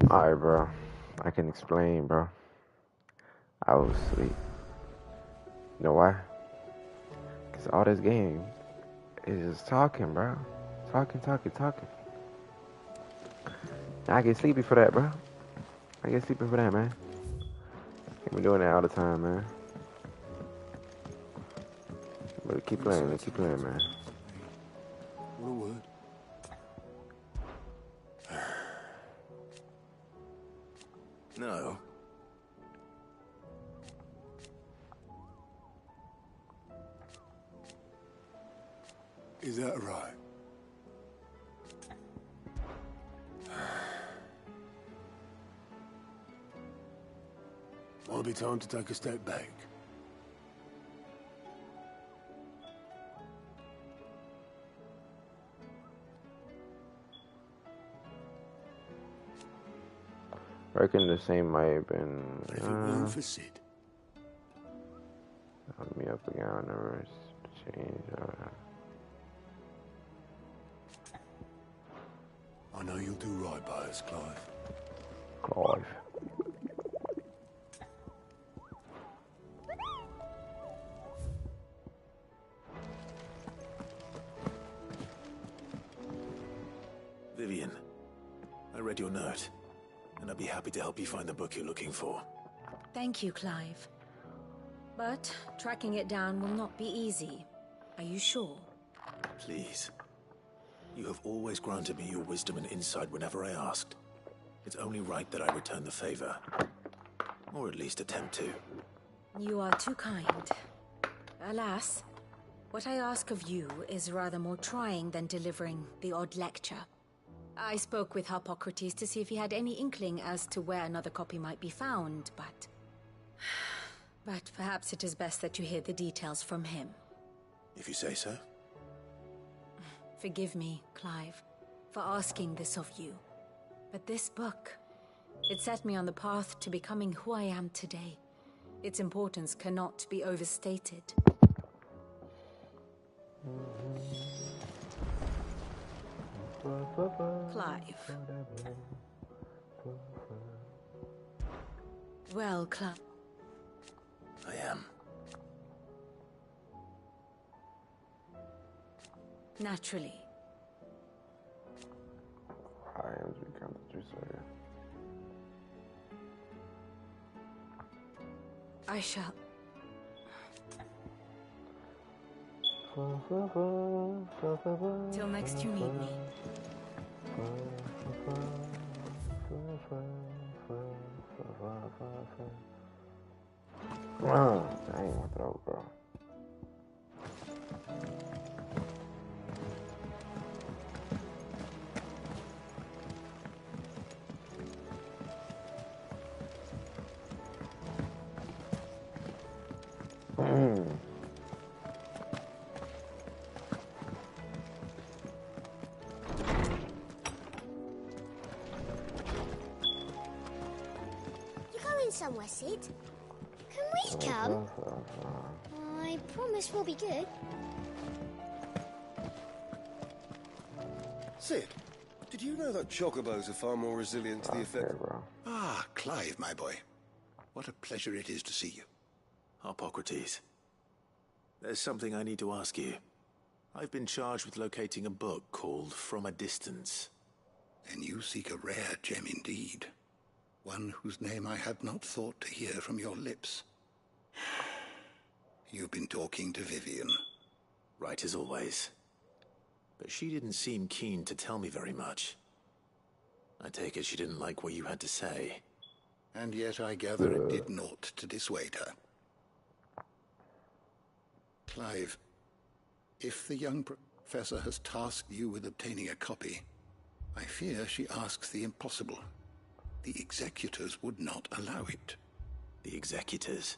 Alright, bro. I can explain, bro. I was asleep. You know why? Because all this game is just talking, bro. Talking, talking, talking. I get sleepy for that, bro. I get sleepy for that, man. Can't be doing that all the time, man. But keep playing, man. What a word. No. Is that right? Might be time to take a step back. I reckon the same might have been. If it weren't for Sid. Help me up again on the rest. Change. I know you'll do right by us, Clive. Clive. Vivian, I read your note, and I'd be happy to help you find the book you're looking for. Thank you, Clive. But tracking it down will not be easy. Are you sure? Please. You have always granted me your wisdom and insight whenever I asked. It's only right that I return the favor. Or at least attempt to. You are too kind. Alas, what I ask of you is rather more trying than delivering the odd lecture. I spoke with Harpocrates to see if he had any inkling as to where another copy might be found, but... But perhaps it is best that you hear the details from him. If you say so. Forgive me, Clive, for asking this of you. But this book, it set me on the path to becoming who I am today. Its importance cannot be overstated. Clive. Well, Clive. I am. Naturally. I am to become the true Slayer. I shall. Till next you need me. Oh, dang, my throat, bro. Somewhere, Sid. Can we come? I promise we'll be good. Sid, did you know that chocobos are far more resilient to the effect? Bro. Ah, Clive, my boy. What a pleasure it is to see you. Harpocrates. There's something I need to ask you. I've been charged with locating a book called From a Distance. Then you seek a rare gem indeed. One whose name I had not thought to hear from your lips. You've been talking to Vivian. Right as always. But she didn't seem keen to tell me very much. I take it she didn't like what you had to say. And yet I gather it did naught to dissuade her. Clive, if the young professor has tasked you with obtaining a copy, I fear she asks the impossible. The executors would not allow it. The executors?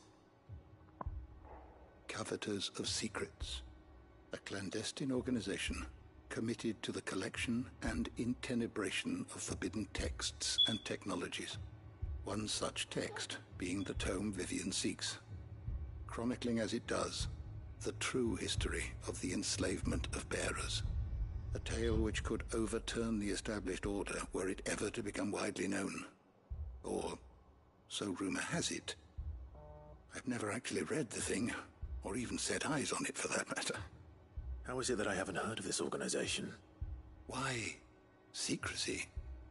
Covetors of Secrets. A clandestine organization committed to the collection and intenebration of forbidden texts and technologies. One such text being the tome Vivian seeks, chronicling as it does the true history of the enslavement of bearers. A tale tale which could overturn the established order were it ever to become widely known. Or, so rumor has it. I've never actually read the thing, or even set eyes on it for that matter. How is it that I haven't heard of this organization? Why, secrecy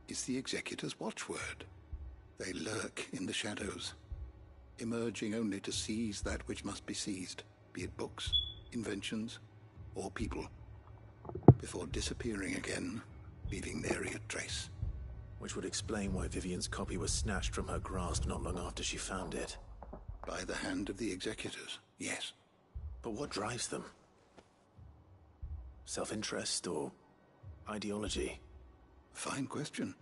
is the Executor's watchword. They lurk in the shadows, emerging only to seize that which must be seized, be it books, inventions, or people, before disappearing again, leaving nary a trace. Which would explain why Vivian's copy was snatched from her grasp not long after she found it. By the hand of the Executors, yes. But what drives them? Self-interest or ideology? Fine question.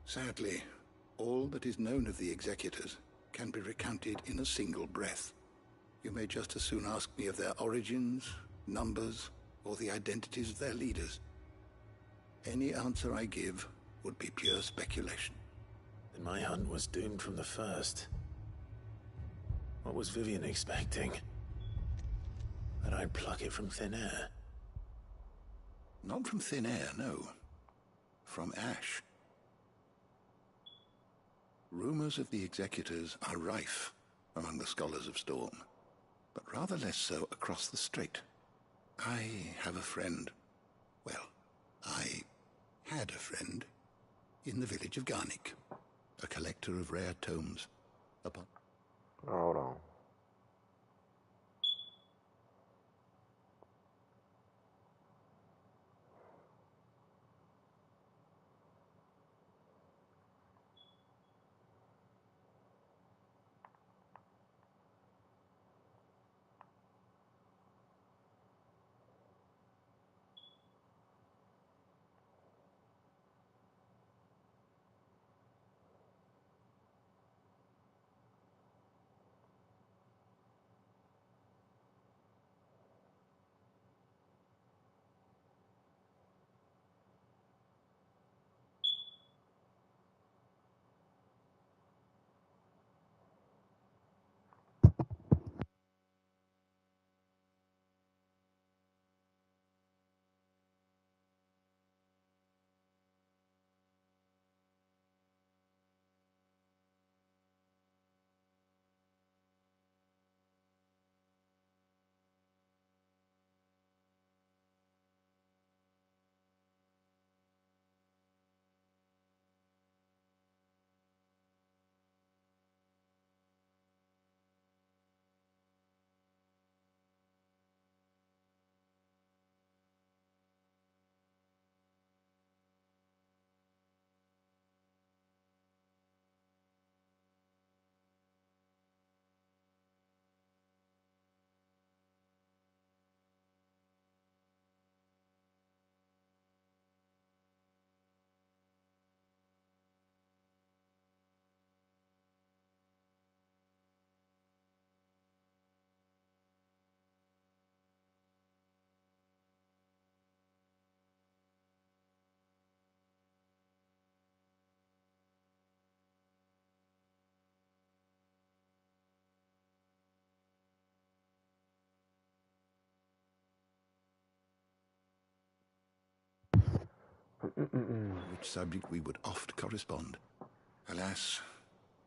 Sadly, all that is known of the Executors can be recounted in a single breath. You may just as soon ask me of their origins, numbers, or the identities of their leaders. Any answer I give would be pure speculation. Then my hunt was doomed from the first. What was Vivian expecting? That I'd pluck it from thin air? Not from thin air, no. From ash. Rumors of the Executors are rife among the scholars of Storm, but rather less so across the Strait. I have a friend. Well, I had a friend in the village of Garnick, a collector of rare tomes. Hold on. Which subject we would oft correspond. Alas,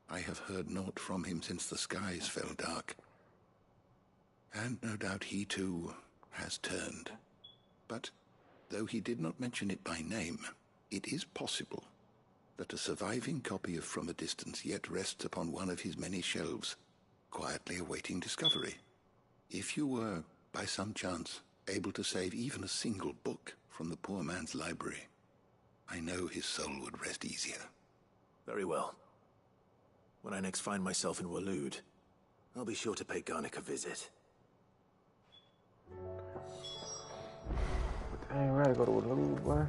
I have heard naught from him since the skies fell dark. And no doubt he too has turned. But though he did not mention it by name, it is possible that a surviving copy of From a Distance yet rests upon one of his many shelves, quietly awaiting discovery. If you were, by some chance, able to save even a single book from the poor man's library, I know his soul would rest easier. Very well. When I next find myself in Waloed, I'll be sure to pay Garnick a visit. I ain't ready to go to a lose, boy.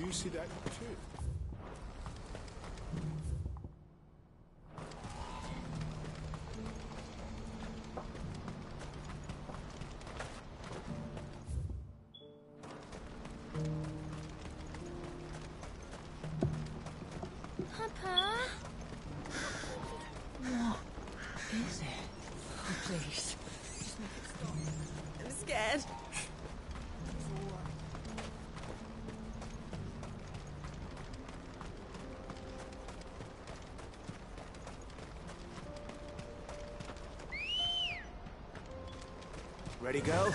you see that too? Papa? What is it? Oh, please. I'm scared. Ready, go?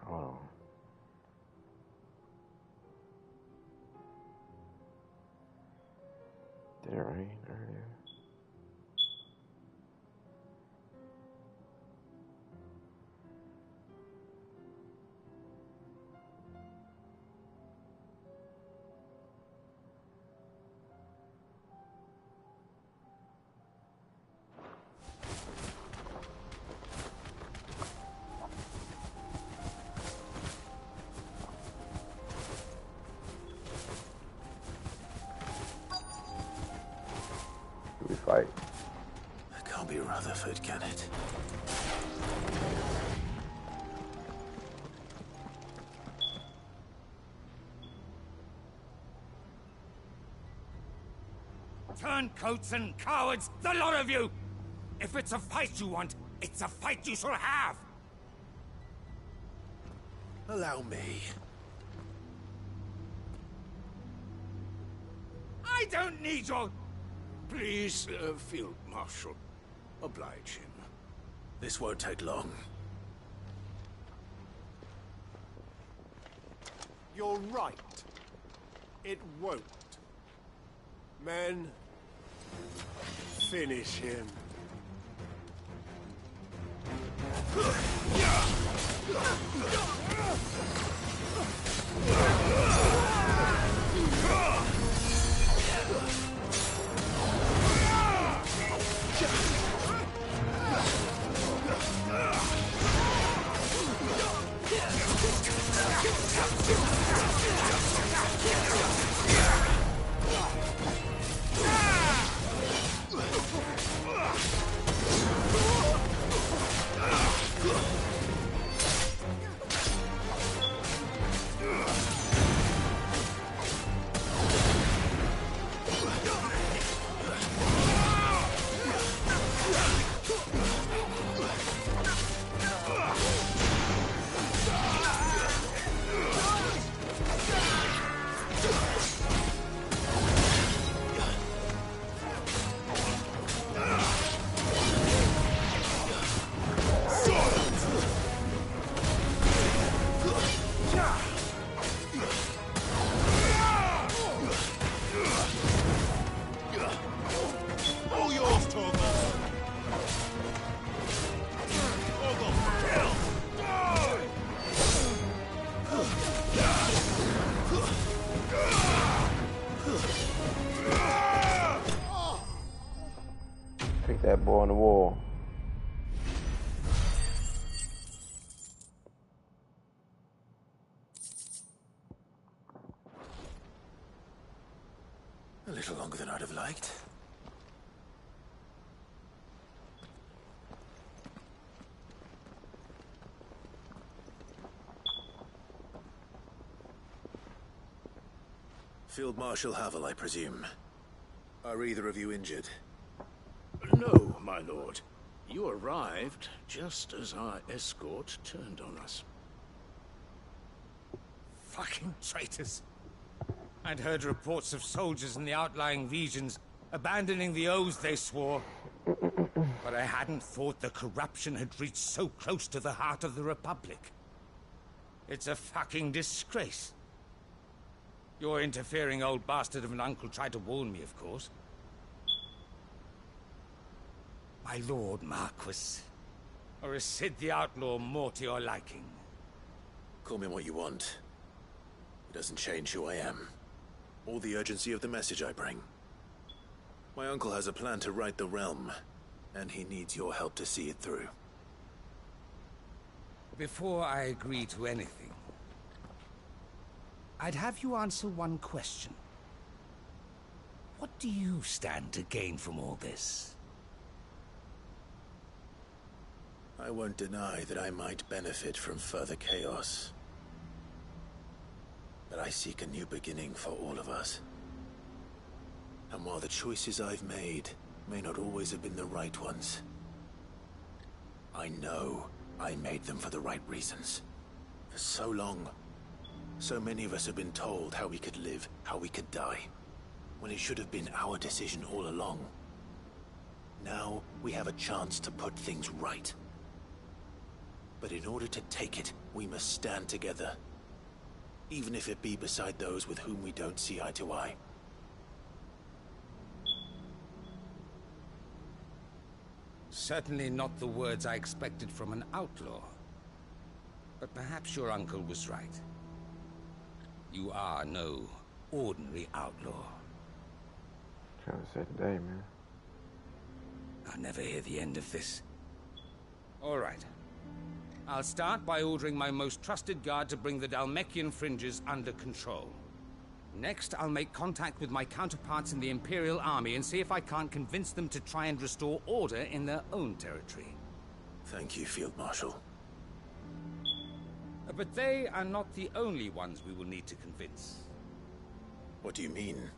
Oh. Did it rain earlier? Do we fight? It can't be Rutherford, can it? Turncoats and cowards, the lot of you! If it's a fight you want, it's a fight you shall have! Allow me. I don't need your... Please, Field Marshal, oblige him. This won't take long. You're right. It won't. Men, finish him. Pick that boy on the wall. A little longer than I'd have liked. Field Marshal Havel, I presume. Are either of you injured? No, my lord. You arrived just as our escort turned on us. Fucking traitors. I'd heard reports of soldiers in the outlying regions abandoning the oaths they swore. But I hadn't thought the corruption had reached so close to the heart of the Republic. It's a fucking disgrace. Your interfering old bastard of an uncle tried to warn me, of course. My Lord Marquis. Or is Sid the Outlaw more to your liking? Call me what you want. It doesn't change who I am, or the urgency of the message I bring. My uncle has a plan to right the realm, and he needs your help to see it through. Before I agree to anything, I'd have you answer one question. What do you stand to gain from all this? I won't deny that I might benefit from further chaos. But I seek a new beginning for all of us. And while the choices I've made may not always have been the right ones, I know I made them for the right reasons. For so long, so many of us have been told how we could live, how we could die, when it should have been our decision all along. Now we have a chance to put things right. But in order to take it, we must stand together. Even if it be beside those with whom we don't see eye to eye. Certainly not the words I expected from an outlaw. But perhaps your uncle was right. You are no ordinary outlaw. Trying to say today, man. I'll never hear the end of this. All right. I'll start by ordering my most trusted guard to bring the Dhalmekian fringes under control. Next, I'll make contact with my counterparts in the Imperial Army and see if I can't convince them to try and restore order in their own territory. Thank you, Field Marshal. But they are not the only ones we will need to convince. What do you mean?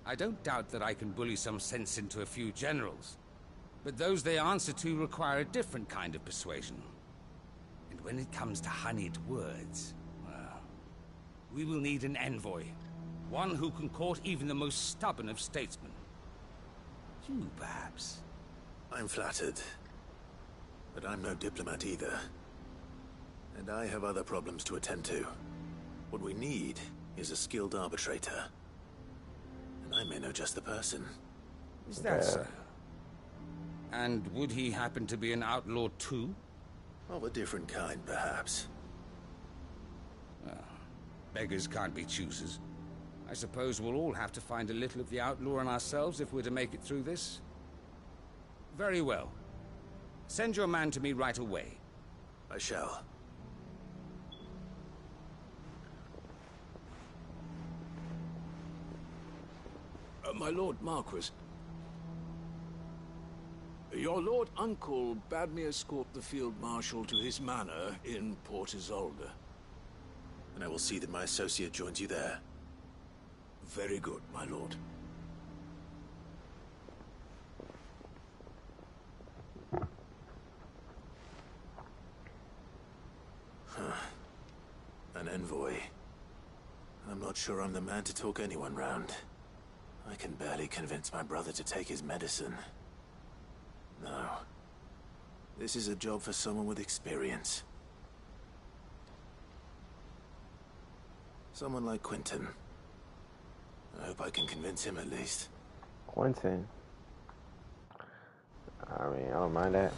I don't doubt that I can bully some sense into a few generals. But those they answer to require a different kind of persuasion. And when it comes to honeyed words, well, we will need an envoy. One who can court even the most stubborn of statesmen. You, perhaps. I'm flattered. But I'm no diplomat either. And I have other problems to attend to. What we need is a skilled arbitrator. And I may know just the person. Is that so? And would he happen to be an outlaw too? Of a different kind, perhaps. Well, beggars can't be choosers. I suppose we'll all have to find a little of the outlaw in ourselves if we're to make it through this. Very well. Send your man to me right away. I shall. My Lord Marquis. Your Lord Uncle bade me escort the Field Marshal to his manor in Port Isolde. And I will see that my associate joins you there. Very good, my lord. An envoy. I'm not sure I'm the man to talk anyone round. I can barely convince my brother to take his medicine. No. This is a job for someone with experience. Someone like Quentin. I hope I can convince him at least. Quentin. I mean, I don't mind that.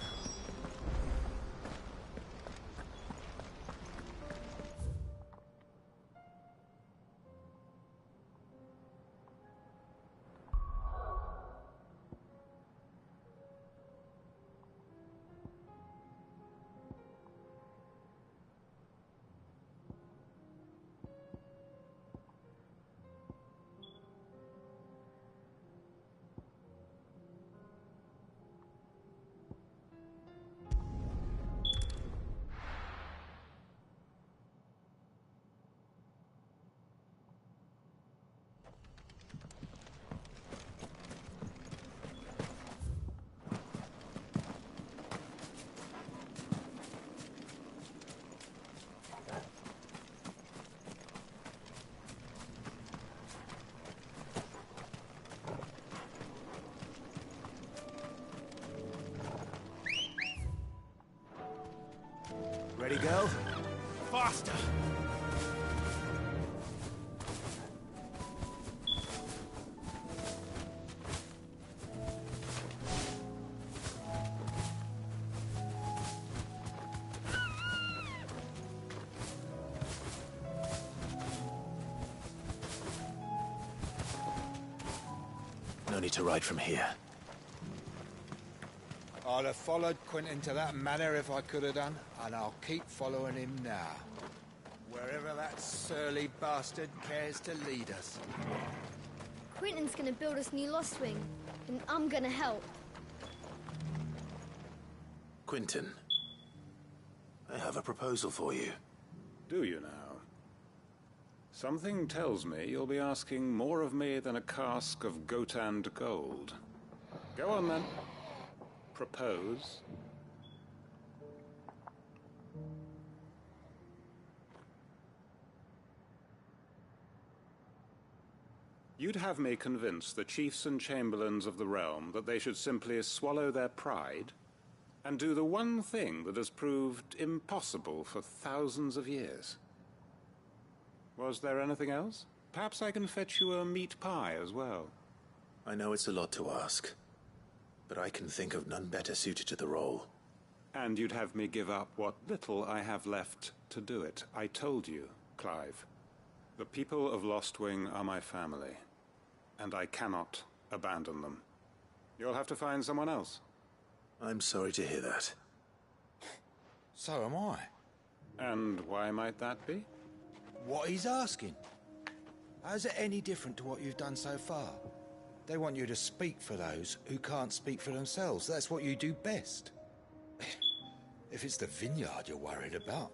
girl. Faster! No need to ride from here. I'd have followed Quentin to that manor if I could have done, and I'll keep following him now. Wherever that surly bastard cares to lead us. Quentin's gonna build us new Lost Wing, and I'm gonna help. Quentin, I have a proposal for you. Do you now? Something tells me you'll be asking more of me than a cask of Gotand gold. Go on then. Propose. You'd have me convince the chiefs and chamberlains of the realm that they should simply swallow their pride and do the one thing that has proved impossible for thousands of years. Was there anything else? Perhaps I can fetch you a meat pie as well. I know it's a lot to ask, but I can think of none better suited to the role. And you'd have me give up what little I have left to do it. I told you, Clive. The people of Lostwing are my family, and I cannot abandon them. You'll have to find someone else. I'm sorry to hear that. So am I. And why might that be? What he's asking. How's it any different to what you've done so far? They want you to speak for those who can't speak for themselves. That's what you do best. If it's the vineyard you're worried about,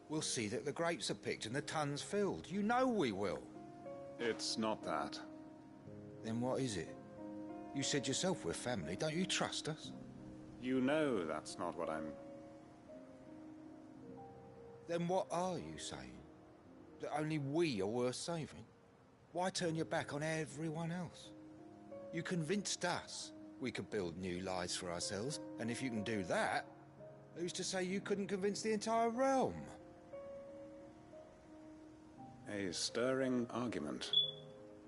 we'll see that the grapes are picked and the tons filled. You know we will. It's not that. Then what is it? You said yourself we're family. Don't you trust us? You know that's not what I'm... Then what are you saying? That only we are worth saving? Why turn your back on everyone else? You convinced us we could build new lives for ourselves, and if you can do that, who's to say you couldn't convince the entire realm? A stirring argument.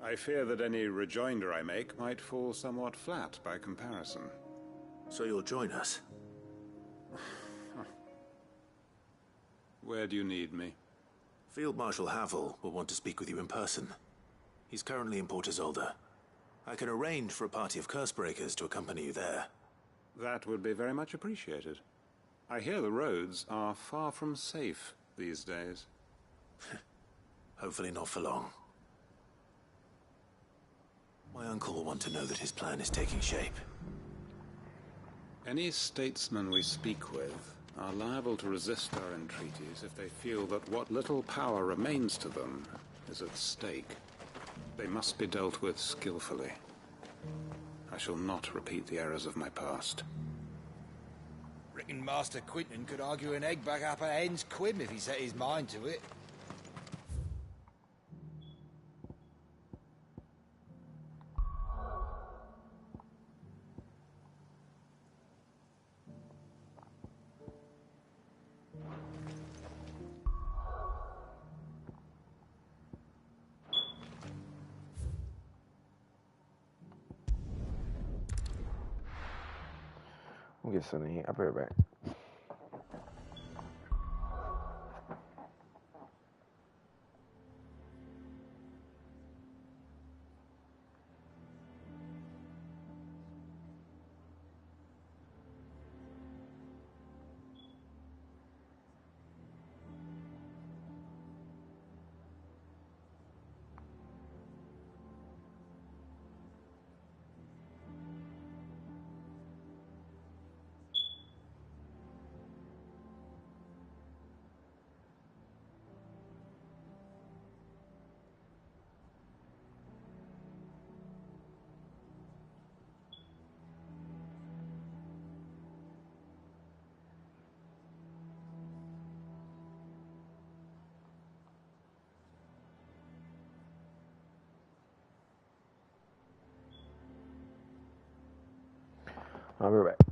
I fear that any rejoinder I make might fall somewhat flat by comparison. So you'll join us? Where do you need me? Field Marshal Havel will want to speak with you in person. He's currently in Port Isolde. I can arrange for a party of Cursebreakers to accompany you there. That would be very much appreciated. I hear the roads are far from safe these days. Hopefully not for long. My uncle will want to know that his plan is taking shape. Any statesmen we speak with are liable to resist our entreaties if they feel that what little power remains to them is at stake. They must be dealt with skillfully. I shall not repeat the errors of my past. Reckon Master Quentin could argue an egg back up a hen's quib if he set his mind to it. We'll get something here. I'll be right back. I'll be right back.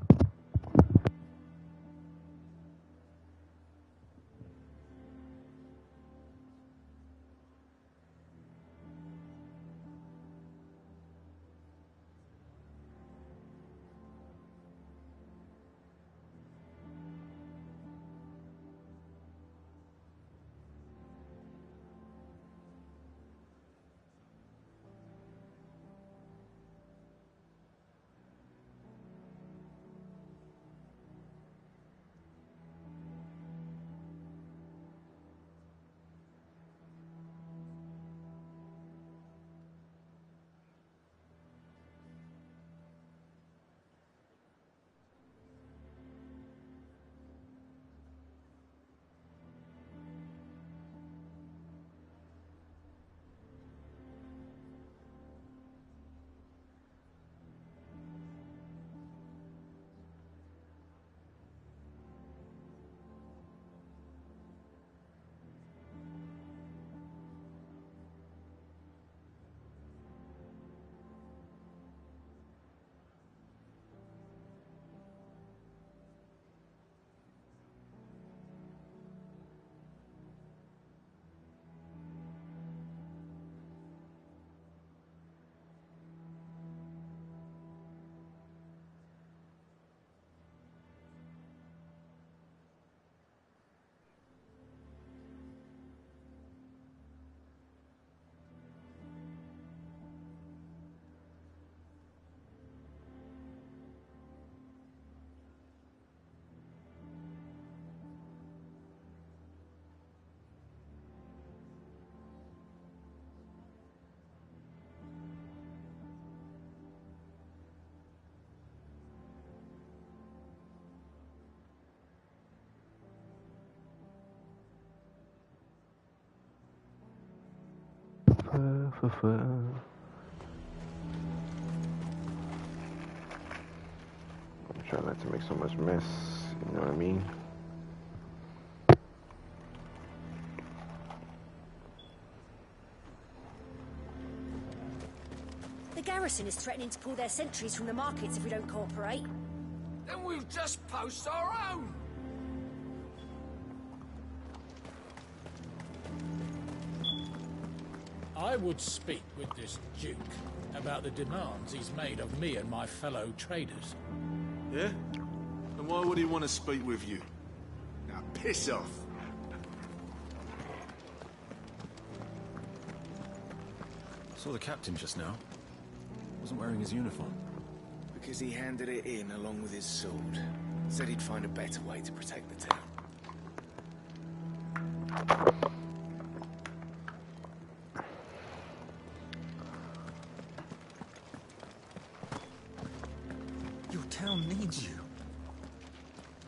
I'm trying not to make so much mess, you know what I mean? The garrison is threatening to pull their sentries from the markets if we don't cooperate. Then we'll just post our own. I would speak with this Duke about the demands he's made of me and my fellow traders. Yeah? And why would he want to speak with you? Now, piss off. Saw the captain just now. Wasn't wearing his uniform. Because he handed it in along with his sword. Said he'd find a better way to protect the town. Your town needs you.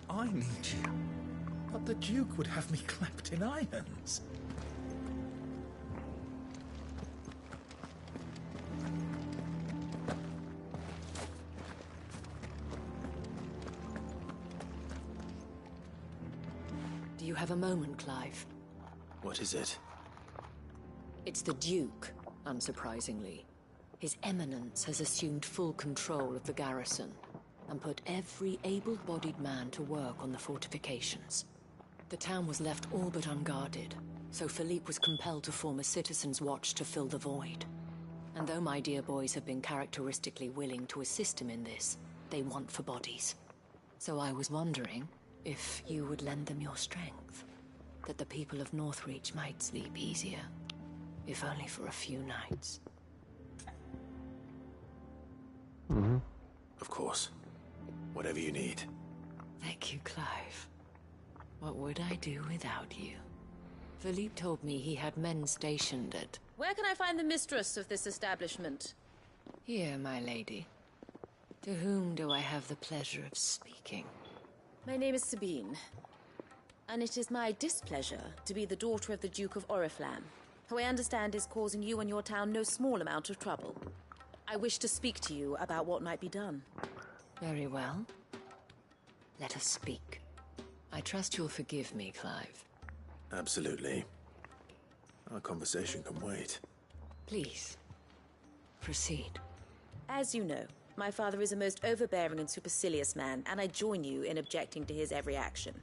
I need you. But the Duke would have me clapped in irons. Do you have a moment, Clive? What is it? It's the Duke, unsurprisingly. His Eminence has assumed full control of the garrison and put every able-bodied man to work on the fortifications. The town was left all but unguarded, so Philippe was compelled to form a citizens' watch to fill the void. And though my dear boys have been characteristically willing to assist him in this, they want for bodies. So I was wondering if you would lend them your strength, that the people of Northreach might sleep easier, if only for a few nights. Of course. Whatever you need. Thank you, Clive. What would I do without you? Philippe told me he had men stationed at... Where can I find the mistress of this establishment? Here, my lady. To whom do I have the pleasure of speaking? My name is Sabine, and it is my displeasure to be the daughter of the Duke of Oriflamme, who I understand is causing you and your town no small amount of trouble. I wish to speak to you about what might be done. Very well. Let us speak. I trust you'll forgive me, Clive. Absolutely. Our conversation can wait. Please, proceed. As you know, my father is a most overbearing and supercilious man, and I join you in objecting to his every action.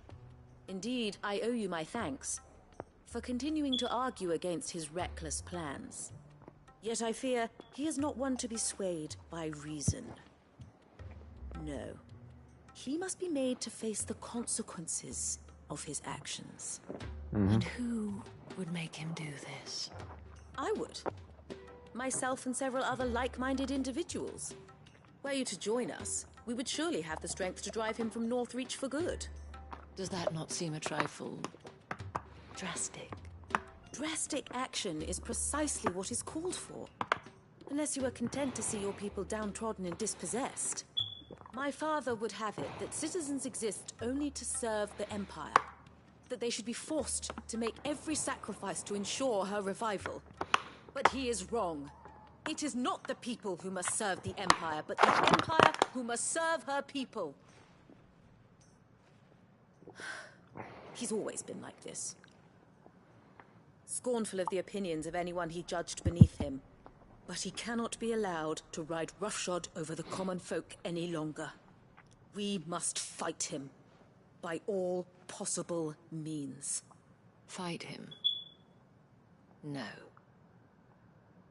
Indeed, I owe you my thanks for continuing to argue against his reckless plans. Yet I fear he is not one to be swayed by reason. No. He must be made to face the consequences of his actions. And who would make him do this? I would. Myself and several other like-minded individuals. Were you to join us, we would surely have the strength to drive him from Northreach for good. Does that not seem a trifle... drastic? Drastic action is precisely what is called for. Unless you are content to see your people downtrodden and dispossessed. My father would have it that citizens exist only to serve the Empire. That they should be forced to make every sacrifice to ensure her revival. But he is wrong. It is not the people who must serve the Empire, but the Empire who must serve her people. He's always been like this. Scornful of the opinions of anyone he judged beneath him. But he cannot be allowed to ride roughshod over the common folk any longer. We must fight him. By all possible means. Fight him? No.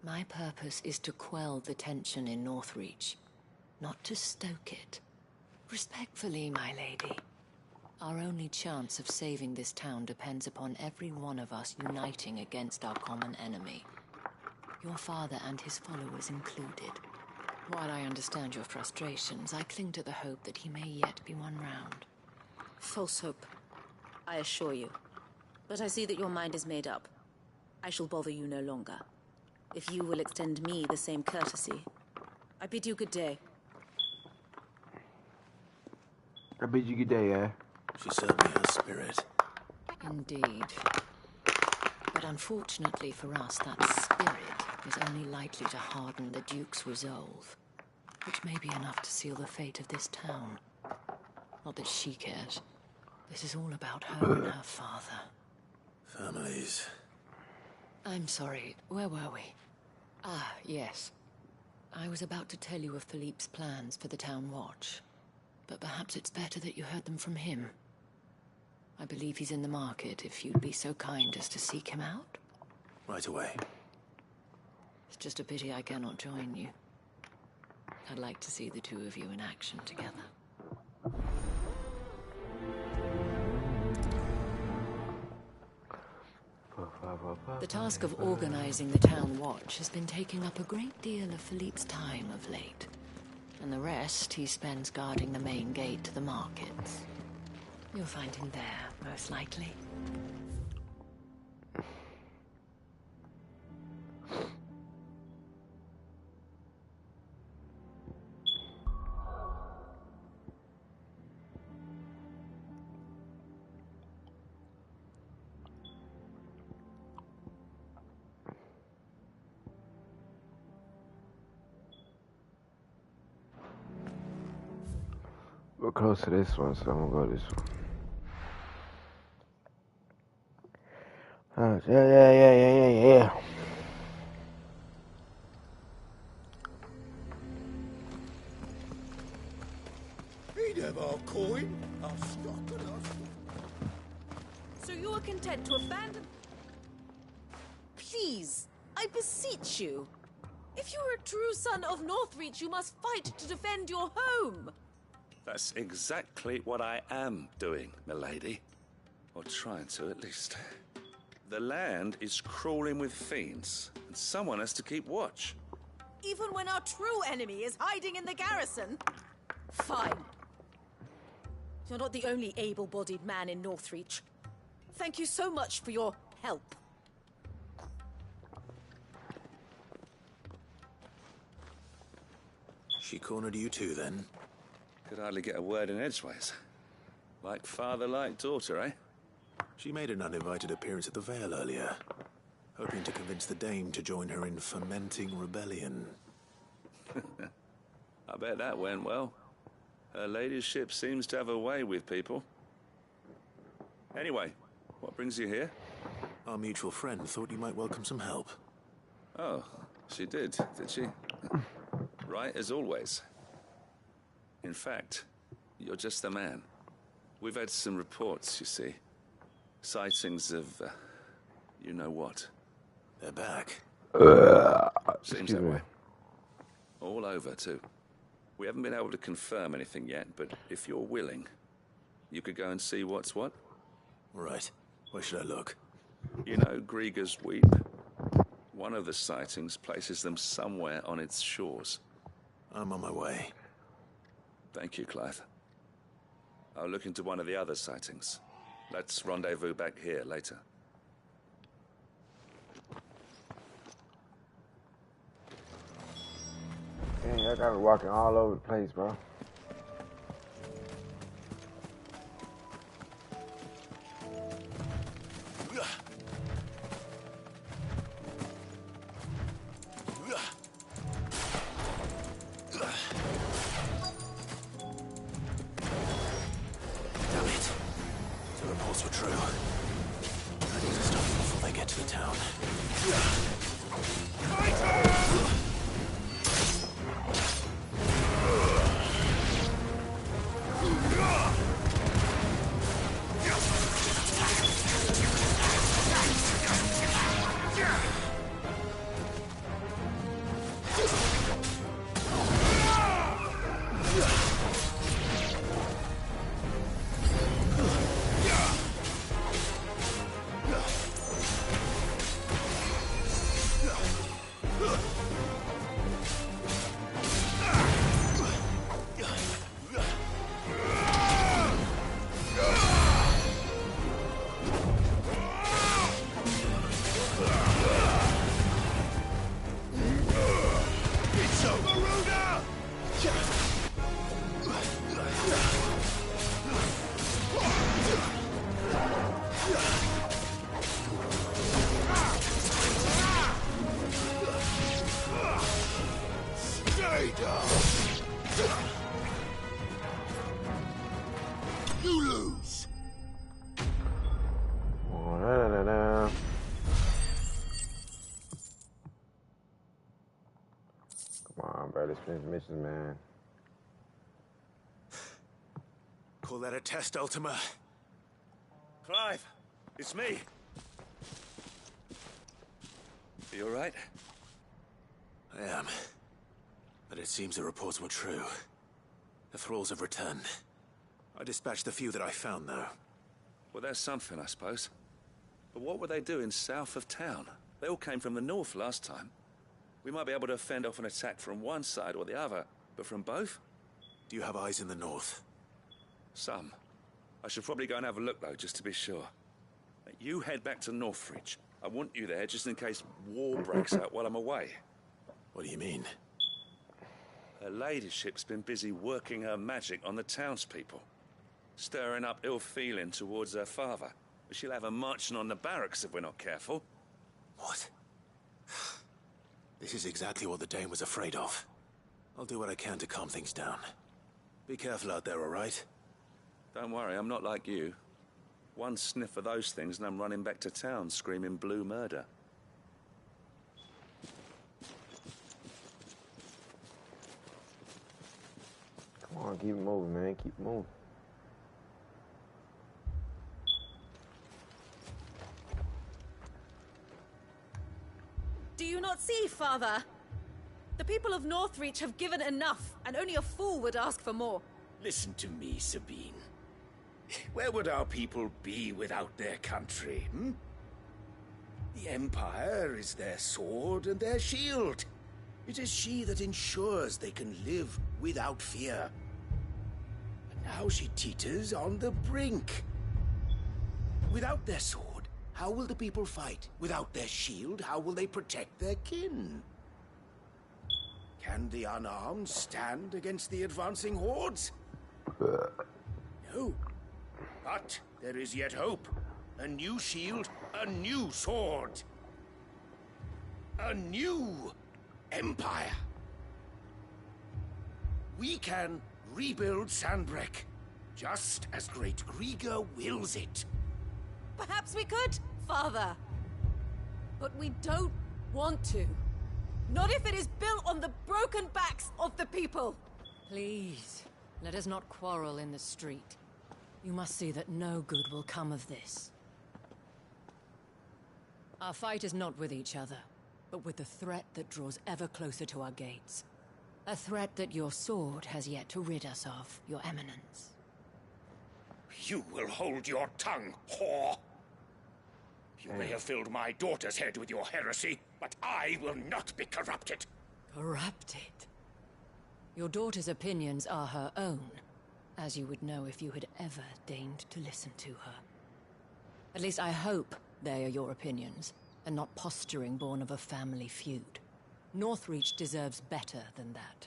My purpose is to quell the tension in Northreach, not to stoke it. Respectfully, my lady. Our only chance of saving this town depends upon every one of us uniting against our common enemy. Your father and his followers included. While I understand your frustrations, I cling to the hope that he may yet be won round. False hope, I assure you. But I see that your mind is made up. I shall bother you no longer. If you will extend me the same courtesy, I bid you good day. I bid you good day, She certainly has spirit. Indeed. But unfortunately for us, that spirit is only likely to harden the Duke's resolve, which may be enough to seal the fate of this town. Not that she cares. This is all about her and her father. Families. I'm sorry, where were we? Ah, yes. I was about to tell you of Philippe's plans for the town watch, but perhaps it's better that you heard them from him. I believe he's in the market, if you'd be so kind as to seek him out. Right away. It's just a pity I cannot join you. I'd like to see the two of you in action together. The task of organizing the town watch has been taking up a great deal of Philippe's time of late. And the rest he spends guarding the main gate to the markets. You'll find him there, most likely. We're close to this one, so I'm gonna go this one. Yeah. He'd have our coin, our stock, and our... So you are content to abandon... Please, I beseech you. If you are a true son of Northreach, you must fight to defend your home. That's exactly what I am doing, milady. Or trying to, at least. The land is crawling with fiends, and someone has to keep watch. Even when our true enemy is hiding in the garrison? Fine. You're not the only able-bodied man in Northreach. Thank you so much for your help. She cornered you too, then? Could hardly get a word in edgeways. Like father, like daughter, eh? She made an uninvited appearance at the Vale earlier, hoping to convince the Dame to join her in fomenting rebellion. I bet that went well. Her ladyship seems to have a way with people. Anyway, what brings you here? Our mutual friend thought you might welcome some help. Oh, she did she? Right as always. In fact, you're just the man. We've had some reports, you see. Sightings of, you know what. They're back. Seems that way. All over, too. We haven't been able to confirm anything yet, but if you're willing, you could go and see what's what. Right. Where should I look? You know Grieger's Weep? One of the sightings places them somewhere on its shores. I'm on my way. Thank you, Clive. I'll look into one of the other sightings. Let's rendezvous back here later. Dang, I got me walking all over the place, bro. let's finish missions, man. Call that a test, Ultima? Clive, it's me. Are you all right? I am. But it seems the reports were true. The thralls have returned. I dispatched the few that I found, though. Well, that's something, I suppose. But what were they doing south of town? They all came from the north last time. We might be able to fend off an attack from one side or the other, but from both? Do you have eyes in the north? Some. I should probably go and have a look, though, just to be sure. You head back to Northreach. I want you there just in case war breaks out while I'm away. What do you mean? Her ladyship's been busy working her magic on the townspeople, stirring up ill feeling towards her father. But she'll have her marching on the barracks if we're not careful. What? This is exactly what the Dane was afraid of. I'll do what I can to calm things down. Be careful out there, all right? Don't worry, I'm not like you. One sniff of those things and I'm running back to town screaming blue murder. Come on, keep moving, man. Keep moving. Do you not see, Father? The people of Northreach have given enough, and only a fool would ask for more. Listen to me, Sabine. Where would our people be without their country, hmm? The Empire is their sword and their shield. It is she that ensures they can live without fear. And now she teeters on the brink. Without their sword, how will the people fight? Without their shield, how will they protect their kin? Can the unarmed stand against the advancing hordes? No. But there is yet hope. A new shield, a new sword. A new empire. We can rebuild Sanbreque, just as great Griga wills it. Perhaps we could, Father. But we don't want to. Not if it is built on the broken backs of the people. Please, let us not quarrel in the street. You must see that no good will come of this. Our fight is not with each other, but with the threat that draws ever closer to our gates. A threat that your sword has yet to rid us of, Your Eminence. You will hold your tongue, whore! You may have filled my daughter's head with your heresy, but I will not be corrupted. Corrupted? Your daughter's opinions are her own, as you would know if you had ever deigned to listen to her. At least I hope they are your opinions, and not posturing born of a family feud. Northreach deserves better than that.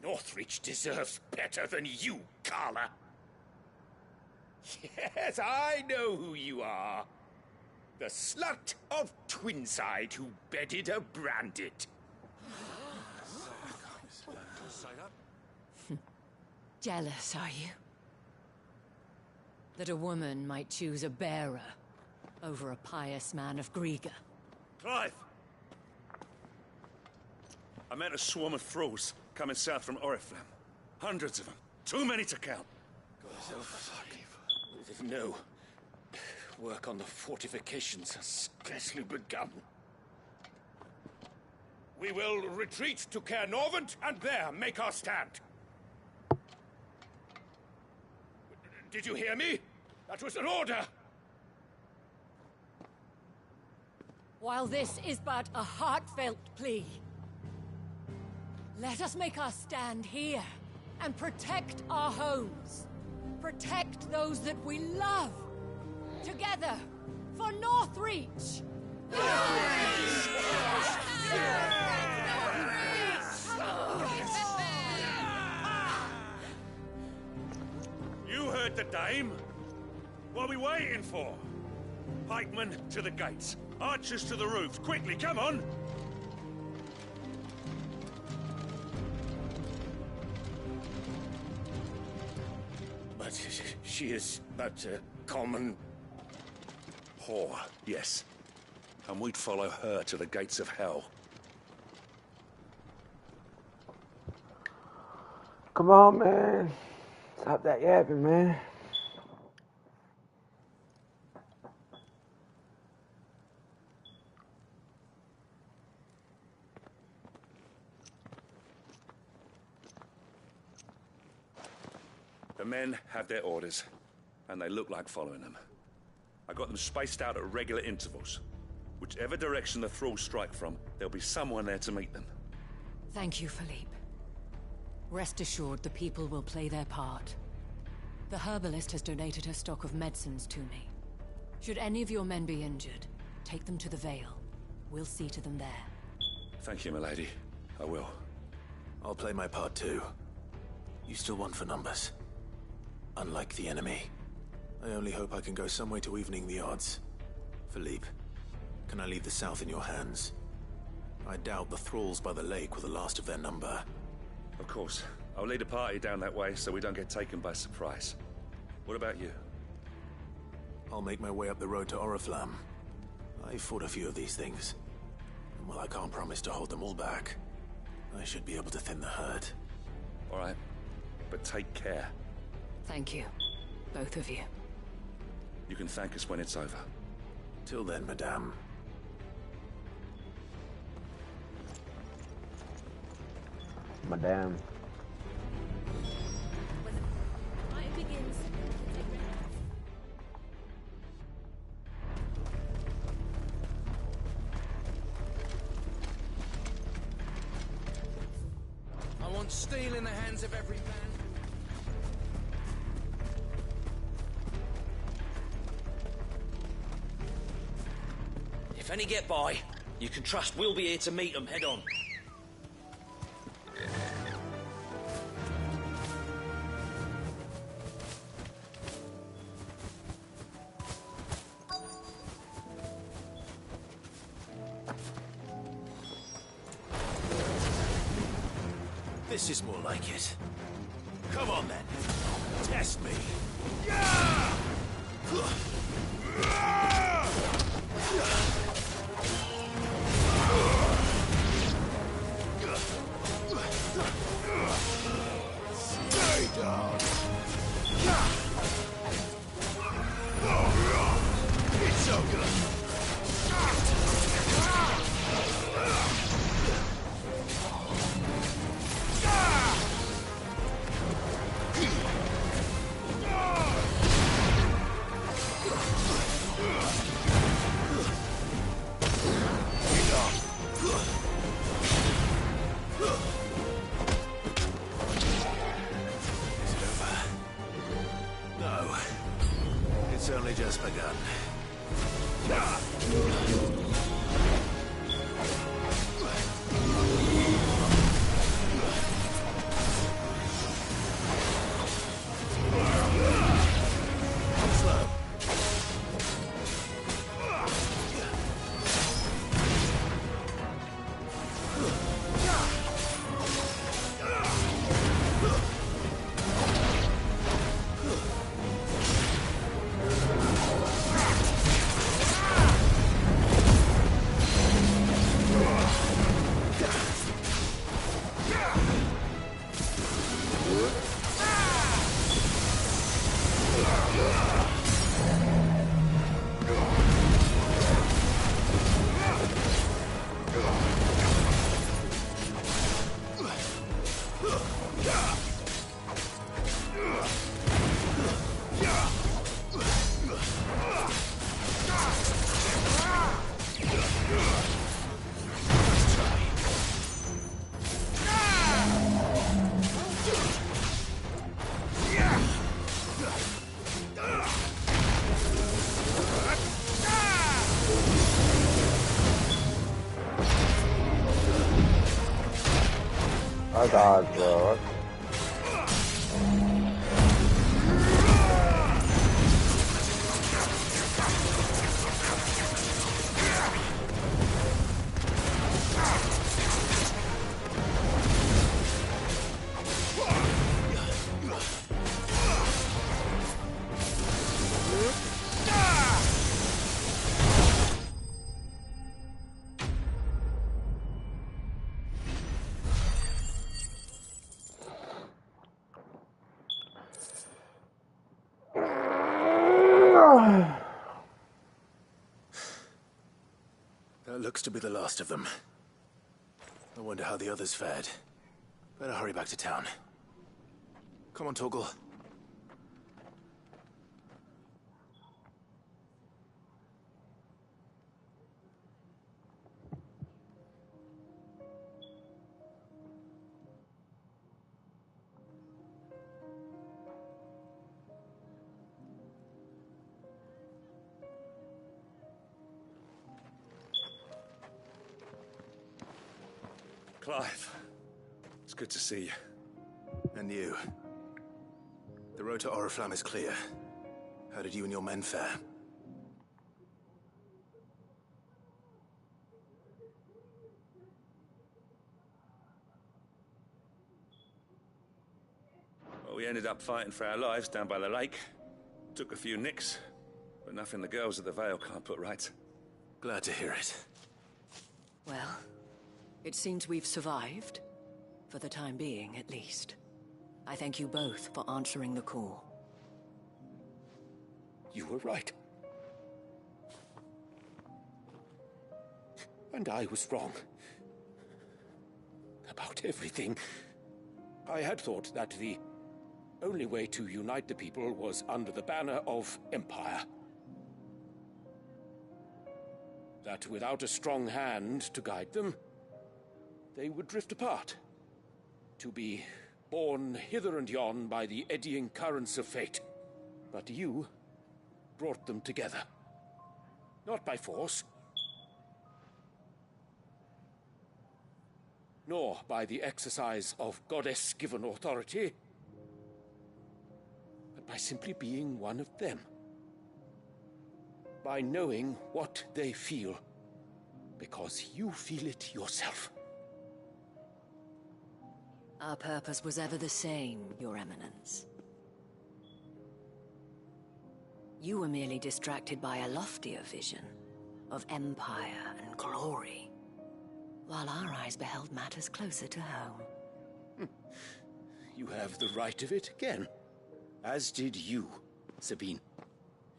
Northreach deserves better than you, Carla. Yes, I know who you are. The slut of Twinside who bedded a Brandit. Jealous, are you? That a woman might choose a bearer over a pious man of Griga. Clive! I met a swarm of thralls coming south from Oriflamme. Hundreds of them. Too many to count. No. Work on the fortifications has scarcely begun. We will retreat to Caer Norvent and there make our stand. Did you hear me? That was an order! While this is but a heartfelt plea, let us make our stand here and protect our homes. Protect those that we love. Together, for Northreach! You heard the dame. What are we waiting for? Pikemen to the gates. Archers to the roofs. Quickly, come on! But she is but a common... whore, yes. And we'd follow her to the gates of hell. Come on, man. Stop that yapping, man. The men have their orders, and they look like following them. I got them spaced out at regular intervals. Whichever direction the thralls strike from, there'll be someone there to meet them. Thank you, Philippe. Rest assured, the people will play their part. The herbalist has donated her stock of medicines to me. Should any of your men be injured, take them to the Vale. We'll see to them there. Thank you, milady. I will. I'll play my part too. You still want for numbers. Unlike the enemy. I only hope I can go some way to evening the odds. Philippe, can I leave the south in your hands? I doubt the thralls by the lake were the last of their number. Of course. I'll lead a party down that way so we don't get taken by surprise. What about you? I'll make my way up the road to Oriflamme. I've fought a few of these things. And while I can't promise to hold them all back, I should be able to thin the herd. All right. But take care. Thank you. Both of you. You can thank us when it's over. Till then, madame. Madame. When the fight begins, I want steel in the hands of every man. If any get by, you can trust we'll be here to meet them head on. This is more like it. Come on then. Test me. Stay down. It's over. It's only just begun. Slow. Oh god, bro. That looks to be the last of them. I wonder how the others fared. Better hurry back to town. Come on, Torgal. Clive, it's good to see you. And you. The road to Oriflamme is clear. How did you and your men fare? Well, we ended up fighting for our lives down by the lake. Took a few nicks, but nothing the girls at the Vale can't put right. Glad to hear it. Well, it seems we've survived. For the time being, at least. I thank you both for answering the call. You were right. And I was wrong. About everything. I had thought that the only way to unite the people was under the banner of Empire. That without a strong hand to guide them, they would drift apart. To be borne hither and yon by the eddying currents of fate. But you brought them together. Not by force, nor by the exercise of goddess-given authority, but by simply being one of them. By knowing what they feel, because you feel it yourself. Our purpose was ever the same, Your Eminence. You were merely distracted by a loftier vision of empire and glory, while our eyes beheld matters closer to home. You have the right of it again, as did you, Sabine.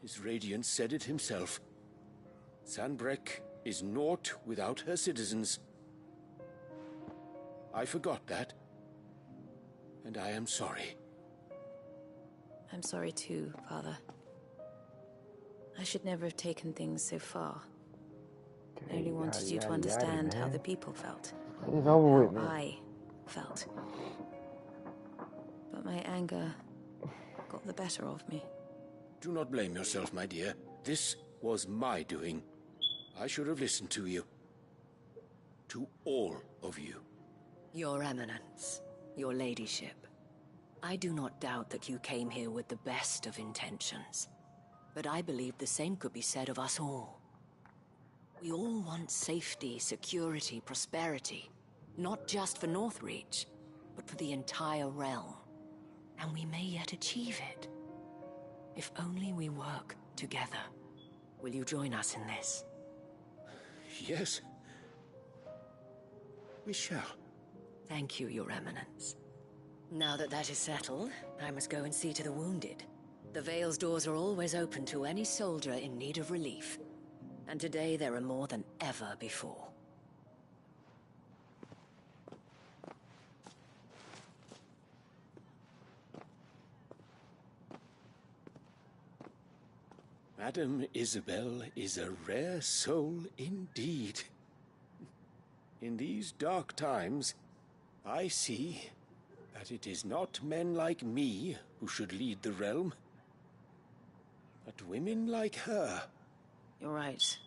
His radiance said it himself. Sanbreque is naught without her citizens. I forgot that. And I am sorry. I'm sorry too, Father. I should never have taken things so far. I only wanted you to understand how the people felt. It's over with, how man. I felt. But my anger got the better of me. Do not blame yourself, my dear. This was my doing. I should have listened to you. To all of you. Your Eminence, your ladyship, I do not doubt that you came here with the best of intentions. But I believe the same could be said of us all. We all want safety, security, prosperity. Not just for Northreach, but for the entire realm. And we may yet achieve it. If only we work together. Will you join us in this? Yes. We shall. Thank you, Your Eminence. Now that that is settled, I must go and see to the wounded. The Vale's doors are always open to any soldier in need of relief. And today there are more than ever before. Madame Isabel is a rare soul indeed. In these dark times, I see that it is not men like me who should lead the realm, but women like her. You're right.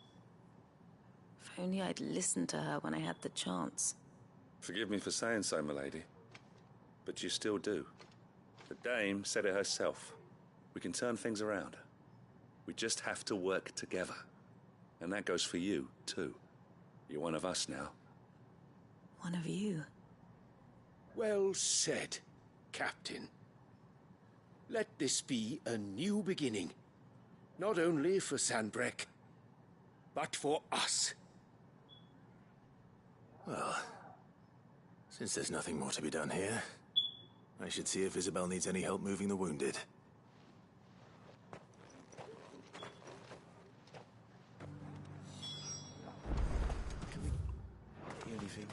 If only I'd listened to her when I had the chance. Forgive me for saying so, milady, but you still do. The Dame said it herself. We can turn things around. We just have to work together. And that goes for you, too. You're one of us now. One of you? Well said, Captain. Let this be a new beginning. Not only for Sanbreque, but for us. Well, since there's nothing more to be done here, I should see if Isabel needs any help moving the wounded. anything.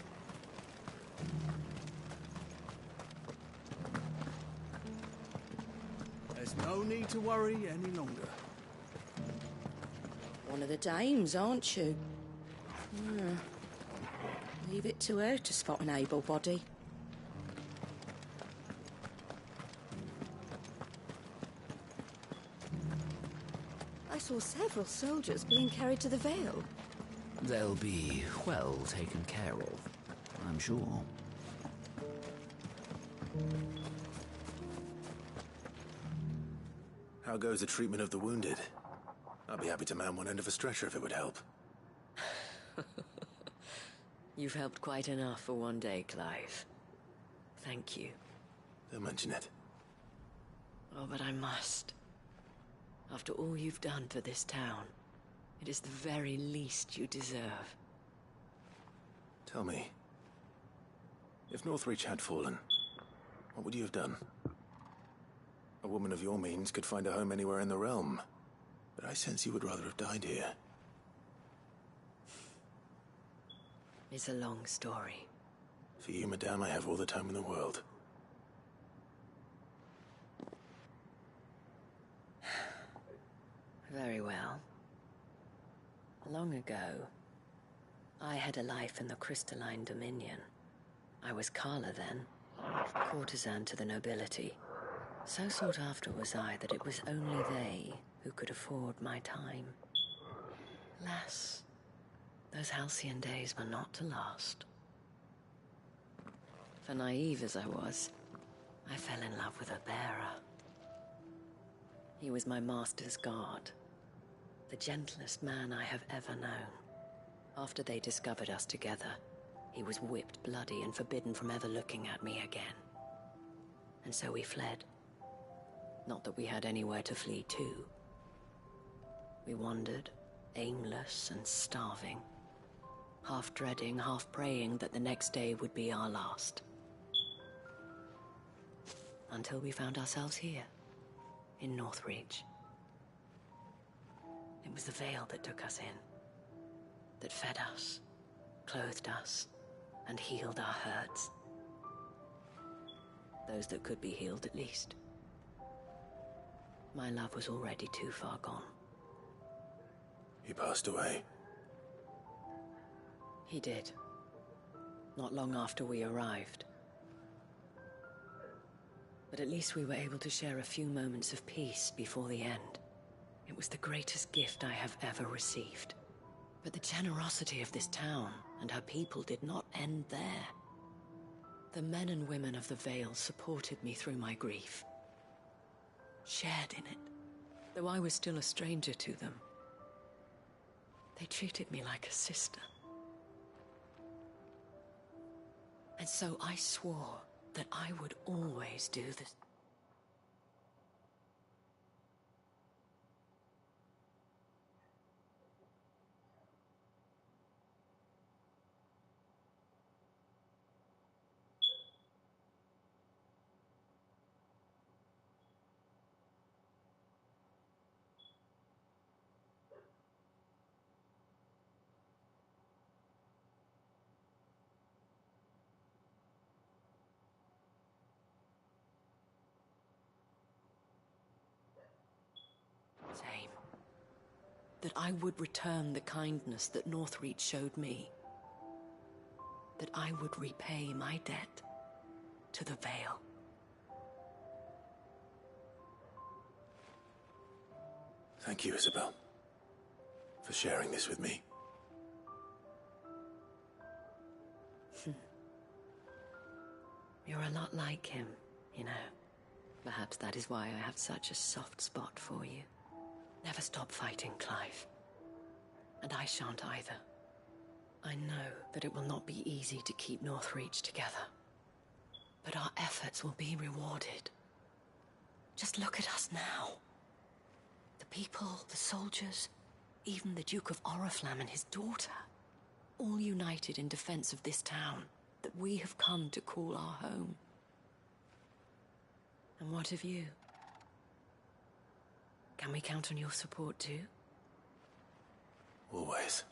There's no need to worry any longer. One of the dames, aren't you? Hmm. Leave it to her to spot an able body. I saw several soldiers being carried to the Vale. They'll be well taken care of, I'm sure. How goes the treatment of the wounded? I'd be happy to man one end of a stretcher if it would help. You've helped quite enough for one day, Clive. Thank you. Don't mention it. Oh, but I must. After all you've done for this town, it is the very least you deserve. Tell me, if Northreach had fallen, what would you have done? A woman of your means could find a home anywhere in the realm, but I sense you would rather have died here. It's a long story. For you, madame, I have all the time in the world. Very well. Long ago, I had a life in the Crystalline Dominion. I was Carla then, courtesan to the nobility. So sought after was I that it was only they who could afford my time. Alas, those halcyon days were not to last. For naive as I was, I fell in love with a bearer. He was my master's guard, the gentlest man I have ever known. After they discovered us together, he was whipped bloody and forbidden from ever looking at me again. And so we fled. Not that we had anywhere to flee to. We wandered, aimless and starving, half dreading, half praying that the next day would be our last. Until we found ourselves here, in Northreach. It was the Vale that took us in, that fed us, clothed us, and healed our hurts. Those that could be healed, at least. My love was already too far gone. He passed away. He did. Not long after we arrived. But at least we were able to share a few moments of peace before the end. It was the greatest gift I have ever received. But the generosity of this town and her people did not end there. The men and women of the Vale supported me through my grief. Shared in it, though I was still a stranger to them. They treated me like a sister. And so I swore that I would always do this. Same. That I would return the kindness that Northreach showed me. That I would repay my debt to the Vale. Thank you, Isabel, for sharing this with me. You're a lot like him, you know. Perhaps that is why I have such a soft spot for you. Never stop fighting, Clive. And I shan't either. I know that it will not be easy to keep Northreach together. But our efforts will be rewarded. Just look at us now. The people, the soldiers, even the Duke of Oriflamme and his daughter. All united in defense of this town that we have come to call our home. And what of you? Can we count on your support too? Always.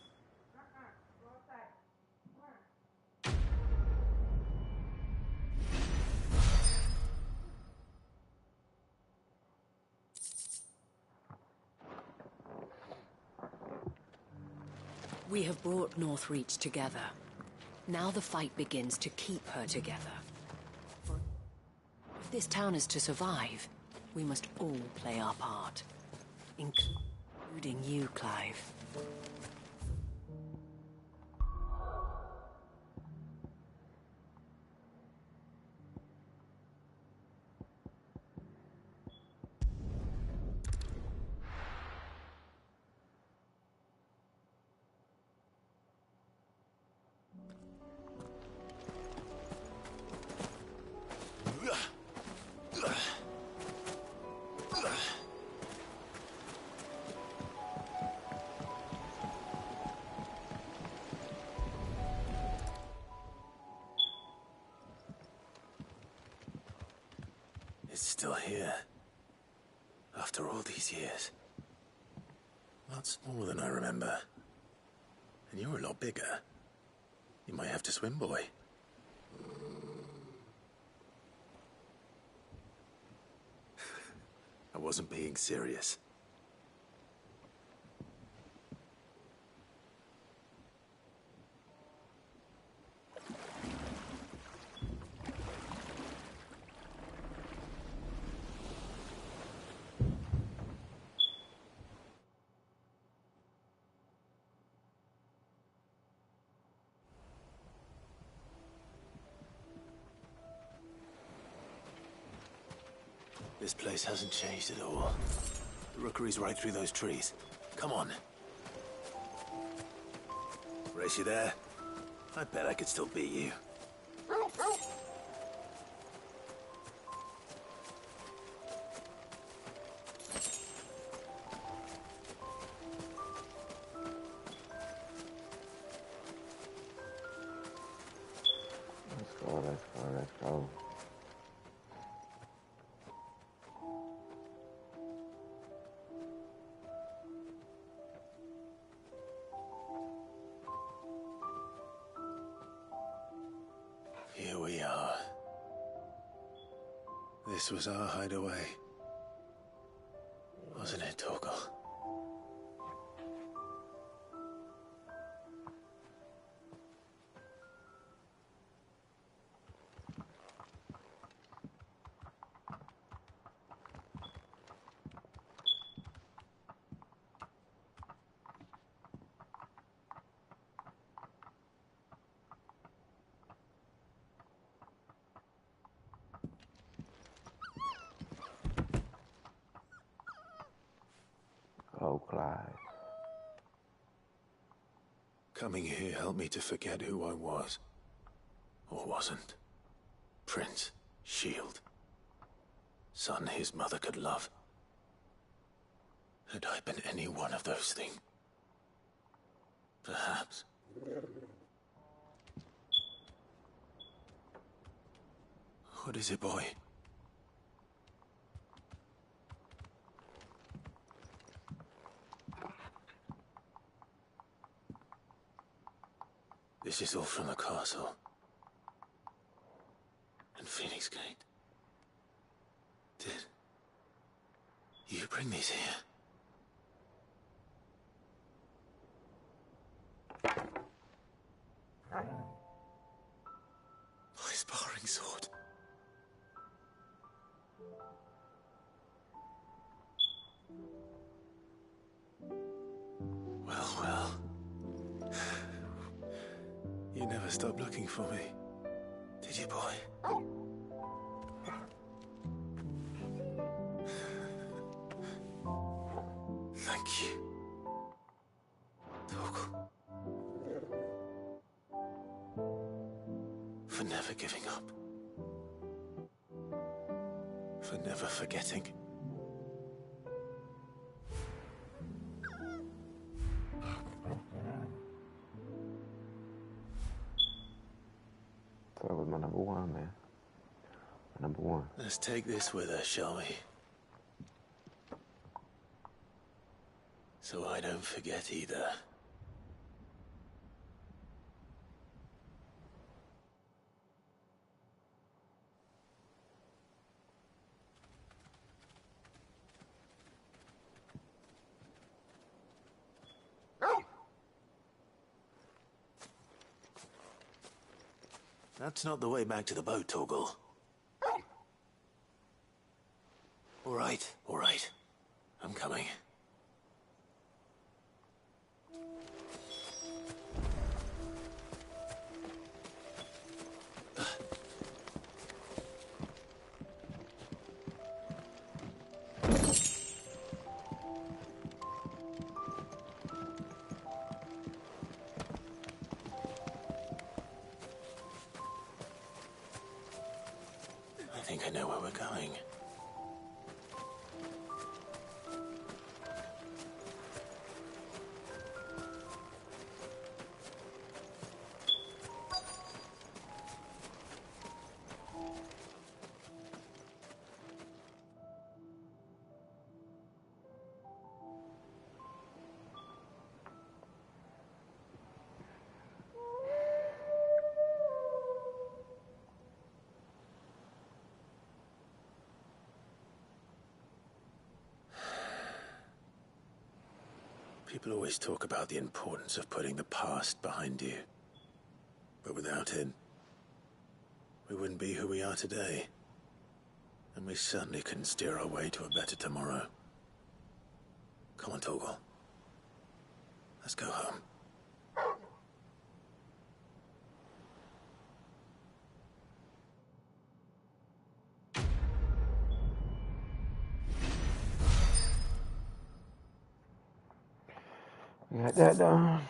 We have brought Northreach together. Now the fight begins to keep her together. If this town is to survive, we must all play our part. Including you, Clive. It's still here. After all these years. A lot smaller than I remember. And you're a lot bigger. You might have to swim, boy. I wasn't being serious. This place hasn't changed at all. The rookery's right through those trees. Come on. Race, you there? I bet I could still beat you. Let's go, let's go, let's go. Here we are. This was our hideaway. Wasn't it, Torgal? Oh, Clive. Coming here helped me to forget who I was. Or wasn't. Prince, Shield. Son his mother could love. Had I been any one of those things? Perhaps. What is it, boy? This is all from the castle. And Phoenix Gate. Did you bring these here? My sparring sword. Well, well. You never stopped looking for me, did you, boy? Thank you, Torgal, for never giving up, for never forgetting. That was my number one, man. My number one. Let's take this with us, shall we? So I don't forget either. That's not the way back to the boat, Torgal. All right. I'm coming. I think I know where we're going. People always talk about the importance of putting the past behind you. But without it, we wouldn't be who we are today. And we certainly couldn't steer our way to a better tomorrow. Come on, Torgal. Let's go home. Got that done.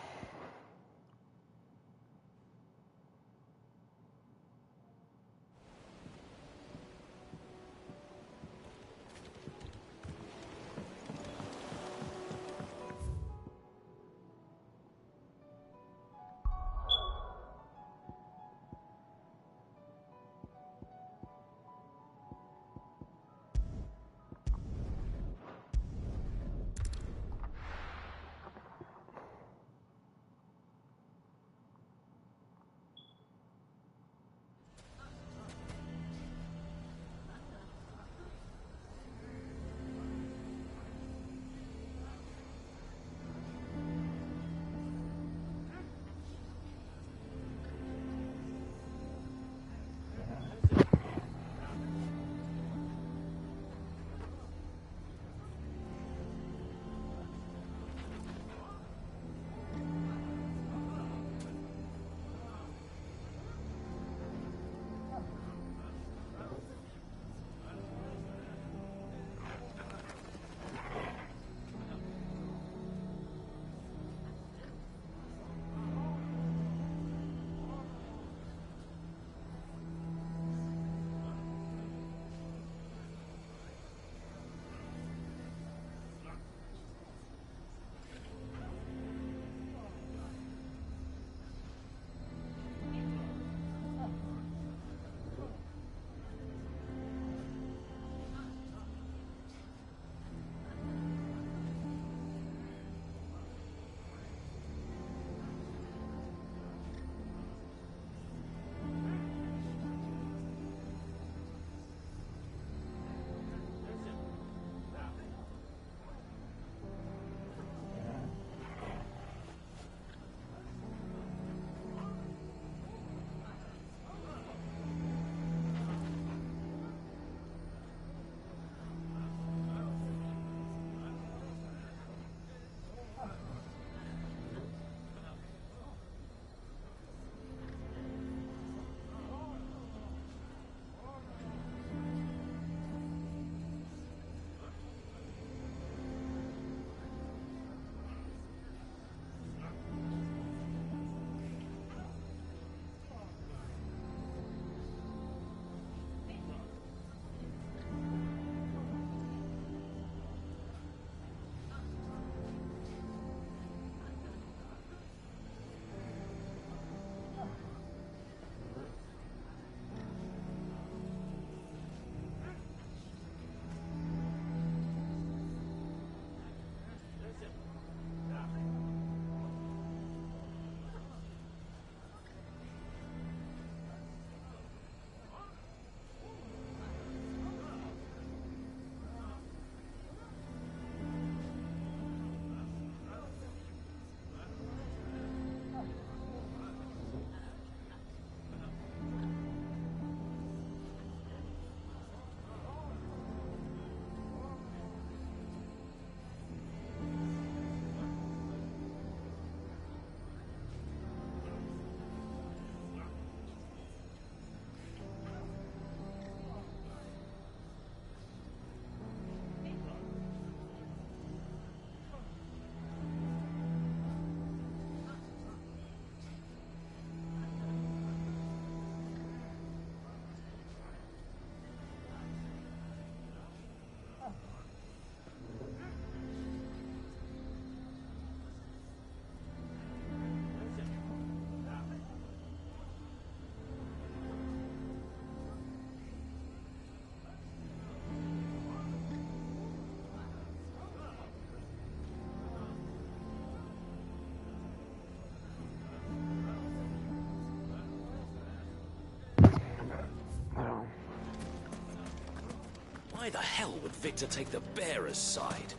Why the hell would Victor take the bearer's side?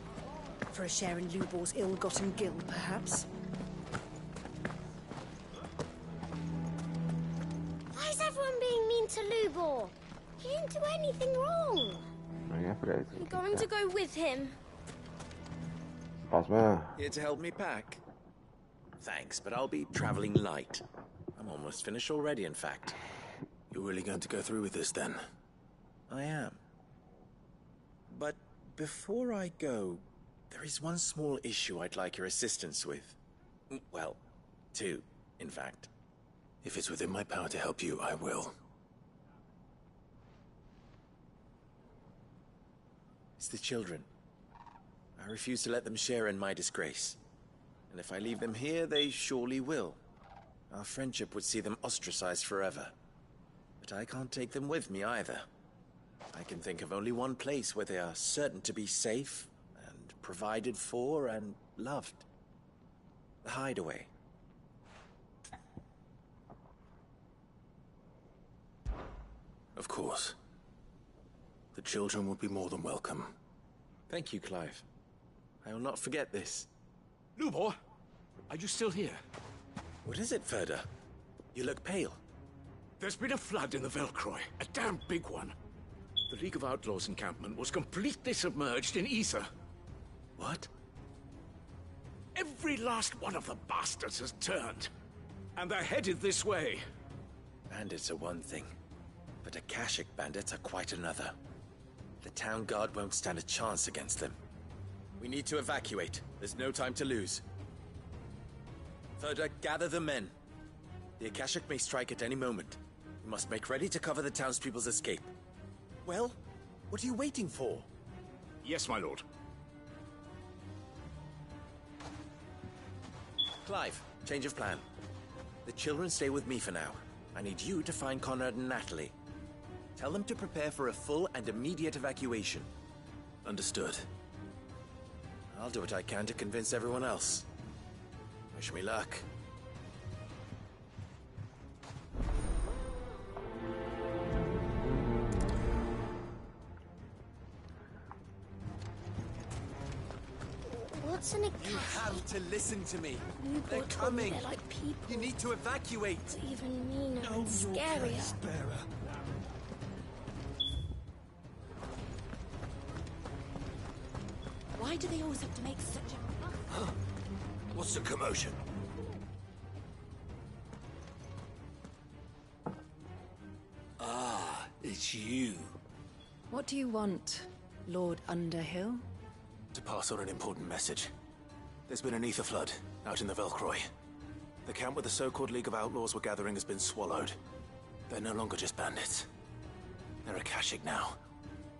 For a share in Lubor's ill-gotten gil, perhaps? Why is everyone being mean to Lubor? He didn't do anything wrong. You're going to go with him. Boss man. Here to help me pack? Thanks, but I'll be traveling light. I'm almost finished already, in fact. You're really going to go through with this, then? I am. But before I go, there is one small issue I'd like your assistance with. Well, two, in fact. If it's within my power to help you, I will. It's the children. I refuse to let them share in my disgrace. And if I leave them here, they surely will. Our friendship would see them ostracized forever. But I can't take them with me either. I can think of only one place where they are certain to be safe, and provided for, and loved. The Hideaway. Of course. The children would be more than welcome. Thank you, Clive. I will not forget this. Lubor, are you still here? What is it, Ferda? You look pale. There's been a flood in the Velcroy, a damn big one. The League of Outlaws encampment was completely submerged in ether. What? Every last one of the bastards has turned. And they're headed this way. Bandits are one thing, but Akashic bandits are quite another. The town guard won't stand a chance against them. We need to evacuate. There's no time to lose. Ferda, gather the men. The Akashic may strike at any moment. We must make ready to cover the townspeople's escape. Well, what are you waiting for? Yes, my lord. Clive, change of plan. The children stay with me for now. I need you to find Conrad and Natalie. Tell them to prepare for a full and immediate evacuation. Understood. I'll do what I can to convince everyone else. Wish me luck. What's an Akashic? You have to listen to me. Lubor They're told me coming. they're like people. You need to evacuate. It's even meaner and scarier. Why do they always have to make such a... What's the commotion? Ah, it's you. What do you want, Lord Underhill? To pass on an important message. There's been an ether flood out in the Velcroy. The camp where the so-called League of Outlaws were gathering has been swallowed. They're no longer just bandits. They're Akashic now,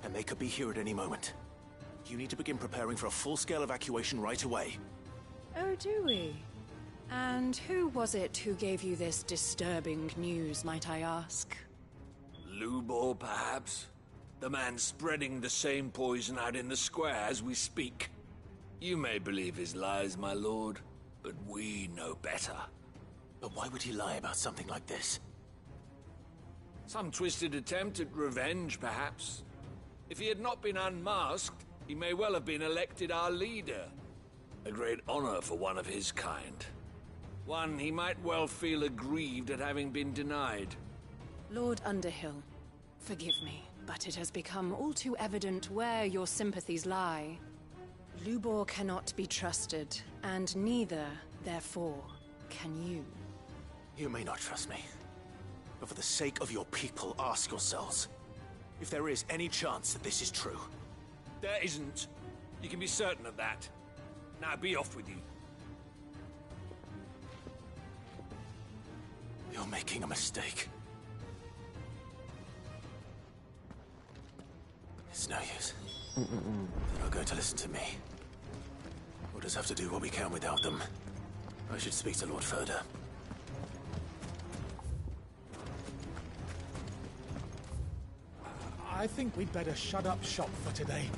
and they could be here at any moment. You need to begin preparing for a full-scale evacuation right away. Oh, do we? And who was it who gave you this disturbing news, might I ask? Lubor, perhaps? The man spreading the same poison out in the square as we speak. You may believe his lies, my lord, but we know better. But why would he lie about something like this? Some twisted attempt at revenge, perhaps. If he had not been unmasked, he may well have been elected our leader. A great honor for one of his kind. One he might well feel aggrieved at having been denied. Lord Underhill, forgive me, but it has become all too evident where your sympathies lie. Lubor cannot be trusted, and neither, therefore, can you. You may not trust me, but for the sake of your people, ask yourselves if there is any chance that this is true. There isn't. You can be certain of that. Now be off with you. You're making a mistake. It's no use. They're not going to listen to me. We'll just have to do what we can without them. I should speak to Lord Ferda. I think we'd better shut up shop for today.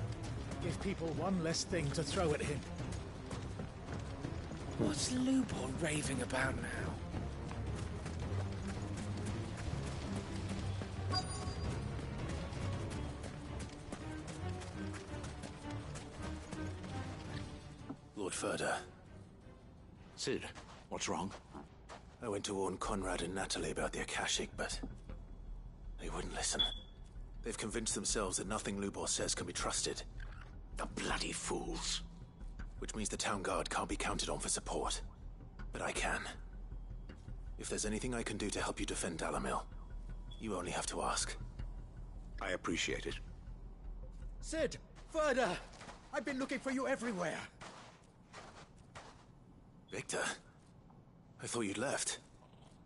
Give people one less thing to throw at him. What's Lubor raving about now? Further. Cid, what's wrong? I went to warn Conrad and Natalie about the Akashic, but they wouldn't listen. They've convinced themselves that nothing Lubor says can be trusted. The bloody fools. Which means the town guard can't be counted on for support. But I can. If there's anything I can do to help you defend Dalimil, you only have to ask. I appreciate it. Cid! Further! I've been looking for you everywhere. Victor? I thought you'd left.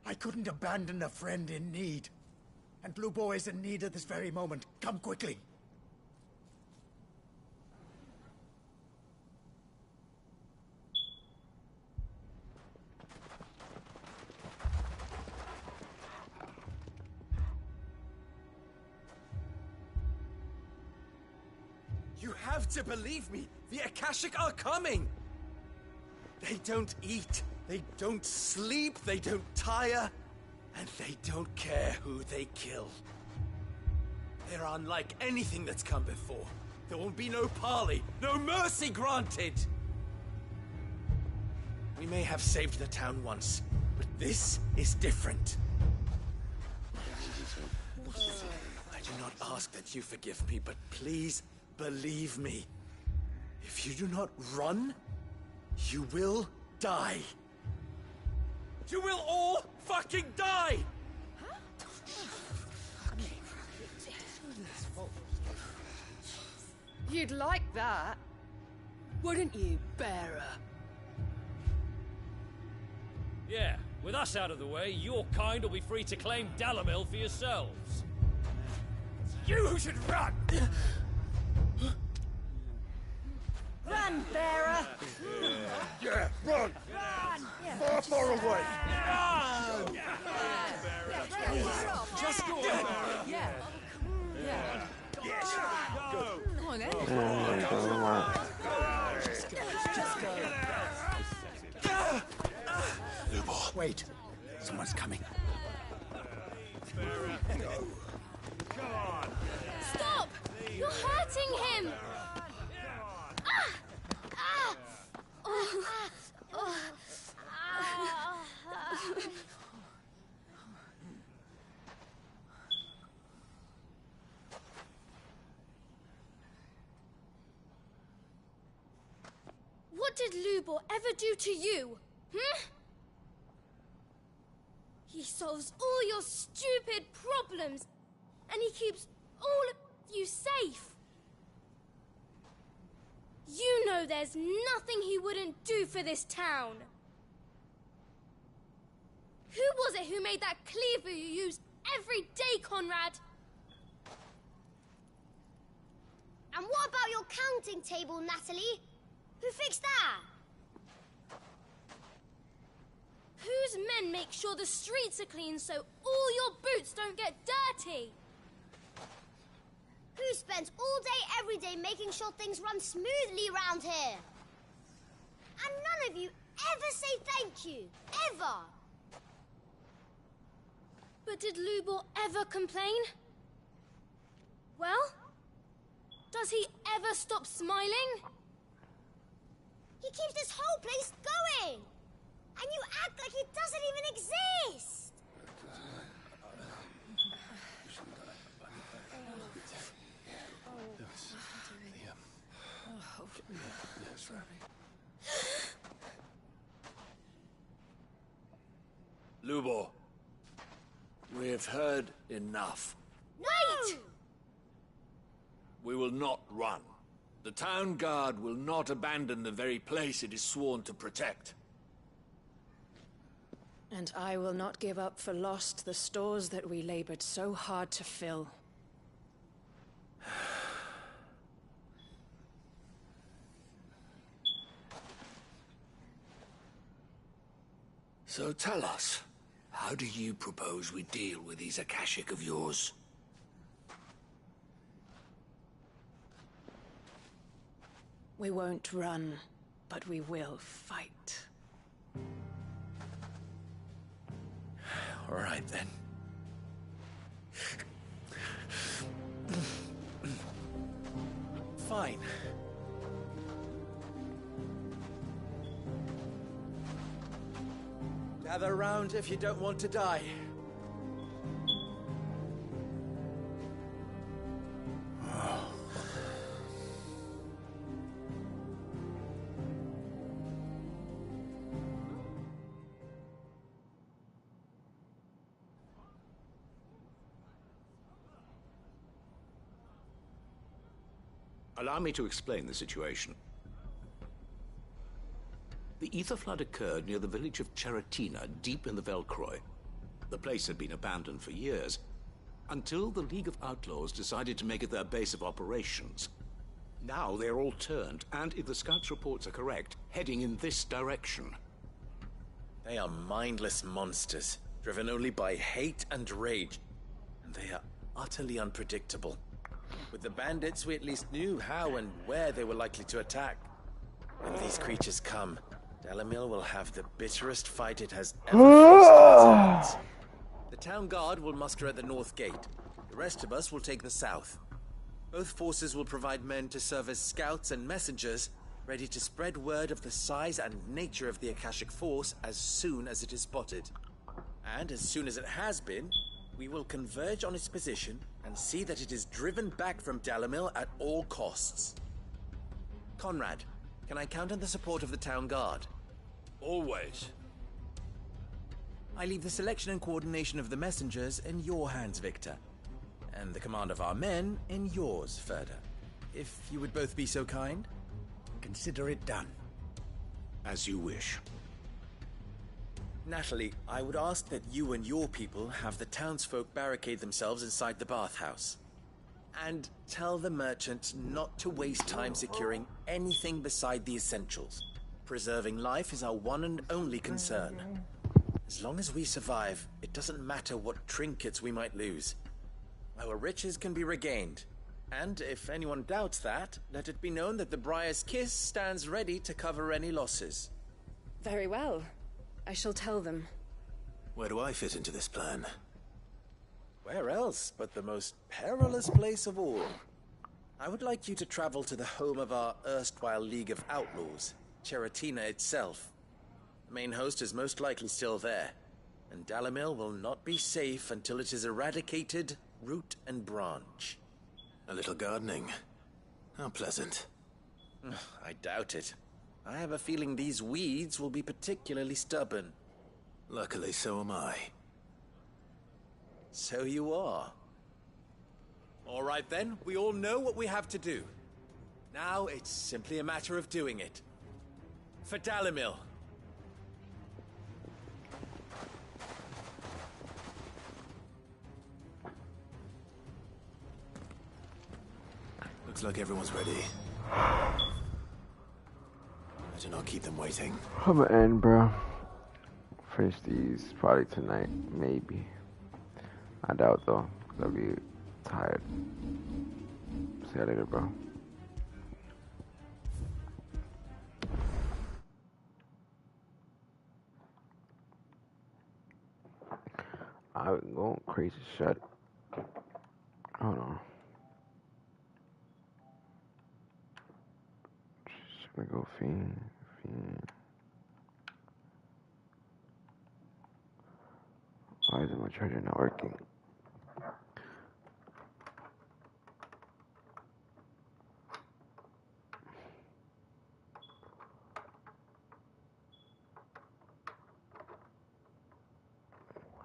I couldn't abandon a friend in need. And Lubor is in need at this very moment. Come quickly. You have to believe me. The Akashic are coming. They don't eat. They don't sleep. They don't tire. And they don't care who they kill. They're unlike anything that's come before. There will be no parley, no mercy granted. We may have saved the town once, but this is different. I do not ask that you forgive me, but please believe me. If you do not run, you will die. You will all fucking die! You'd like that, wouldn't you, Bearer? Yeah, with us out of the way, your kind will be free to claim Dalimil for yourselves. You should run! Run, Bearer! Yeah, run! Run! Far away! Run! Just go, Bearer! Yeah. Yeah. Yes! Go! Come on, then. Just go. Lubor. Wait. Someone's coming. Stop! You're hurting him! What did Lubor ever do to you? He solves all your stupid problems, and he keeps all of you safe. You know there's nothing he wouldn't do for this town. Who was it who made that cleaver you use every day, Conrad? And what about your counting table, Natalie? Who fixed that? Whose men make sure the streets are clean so all your boots don't get dirty? Who spends all day, every day making sure things run smoothly round here? And none of you ever say thank you. Ever. But did Lubor ever complain? Well, does he ever stop smiling? He keeps this whole place going. And you act like it doesn't even exist. Lubor, we've heard enough. Wait! We will not run. The town guard will not abandon the very place it is sworn to protect. And I will not give up for lost the stores that we labored so hard to fill. So tell us, how do you propose we deal with these Akashic of yours? We won't run, but we will fight. All right, then. Fine. Gather round if you don't want to die. Allow me to explain the situation. The ether flood occurred near the village of Cheratina, deep in the Velcroy. The place had been abandoned for years, until the League of Outlaws decided to make it their base of operations. Now they're all turned, and if the scouts' reports are correct, heading in this direction. They are mindless monsters, driven only by hate and rage, and they are utterly unpredictable. With the bandits, we at least knew how and where they were likely to attack. When these creatures come, Dalimil will have the bitterest fight it has ever faced in its hands. The town guard will muster at the north gate. The rest of us will take the south. Both forces will provide men to serve as scouts and messengers, ready to spread word of the size and nature of the Akashic Force as soon as it is spotted. And as soon as it has been, we will converge on its position and see that it is driven back from Dalimil at all costs. Conrad, can I count on the support of the town guard? Always. I leave the selection and coordination of the messengers in your hands, Victor. And the command of our men in yours, Ferda. If you would both be so kind. Consider it done. As you wish. Natalie, I would ask that you and your people have the townsfolk barricade themselves inside the bathhouse. And tell the merchant not to waste time securing anything beside the essentials. Preserving life is our one and only concern. As long as we survive, it doesn't matter what trinkets we might lose. Our riches can be regained. And if anyone doubts that, let it be known that the Briar's Kiss stands ready to cover any losses. Very well. I shall tell them. Where do I fit into this plan? Where else but the most perilous place of all? I would like you to travel to the home of our erstwhile League of Outlaws, Cheratina itself. The main host is most likely still there, and Dalimil will not be safe until it is eradicated, root and branch. A little gardening. How pleasant. I doubt it. I have a feeling these weeds will be particularly stubborn. Luckily, so am I. So you are. All right then, we all know what we have to do. Now it's simply a matter of doing it. For Dalimil. Looks like everyone's ready. Better not keep them waiting. I'm gonna end, bro. Finish these probably tonight, maybe. I doubt though, 'cause I'll be tired. See you later, bro. I'm going crazy shut. Hold on. Just gonna go fiend. Why isn't my charger not working?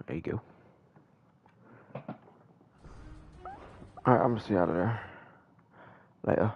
There you go. Alright, I'm gonna see you out of there. Later.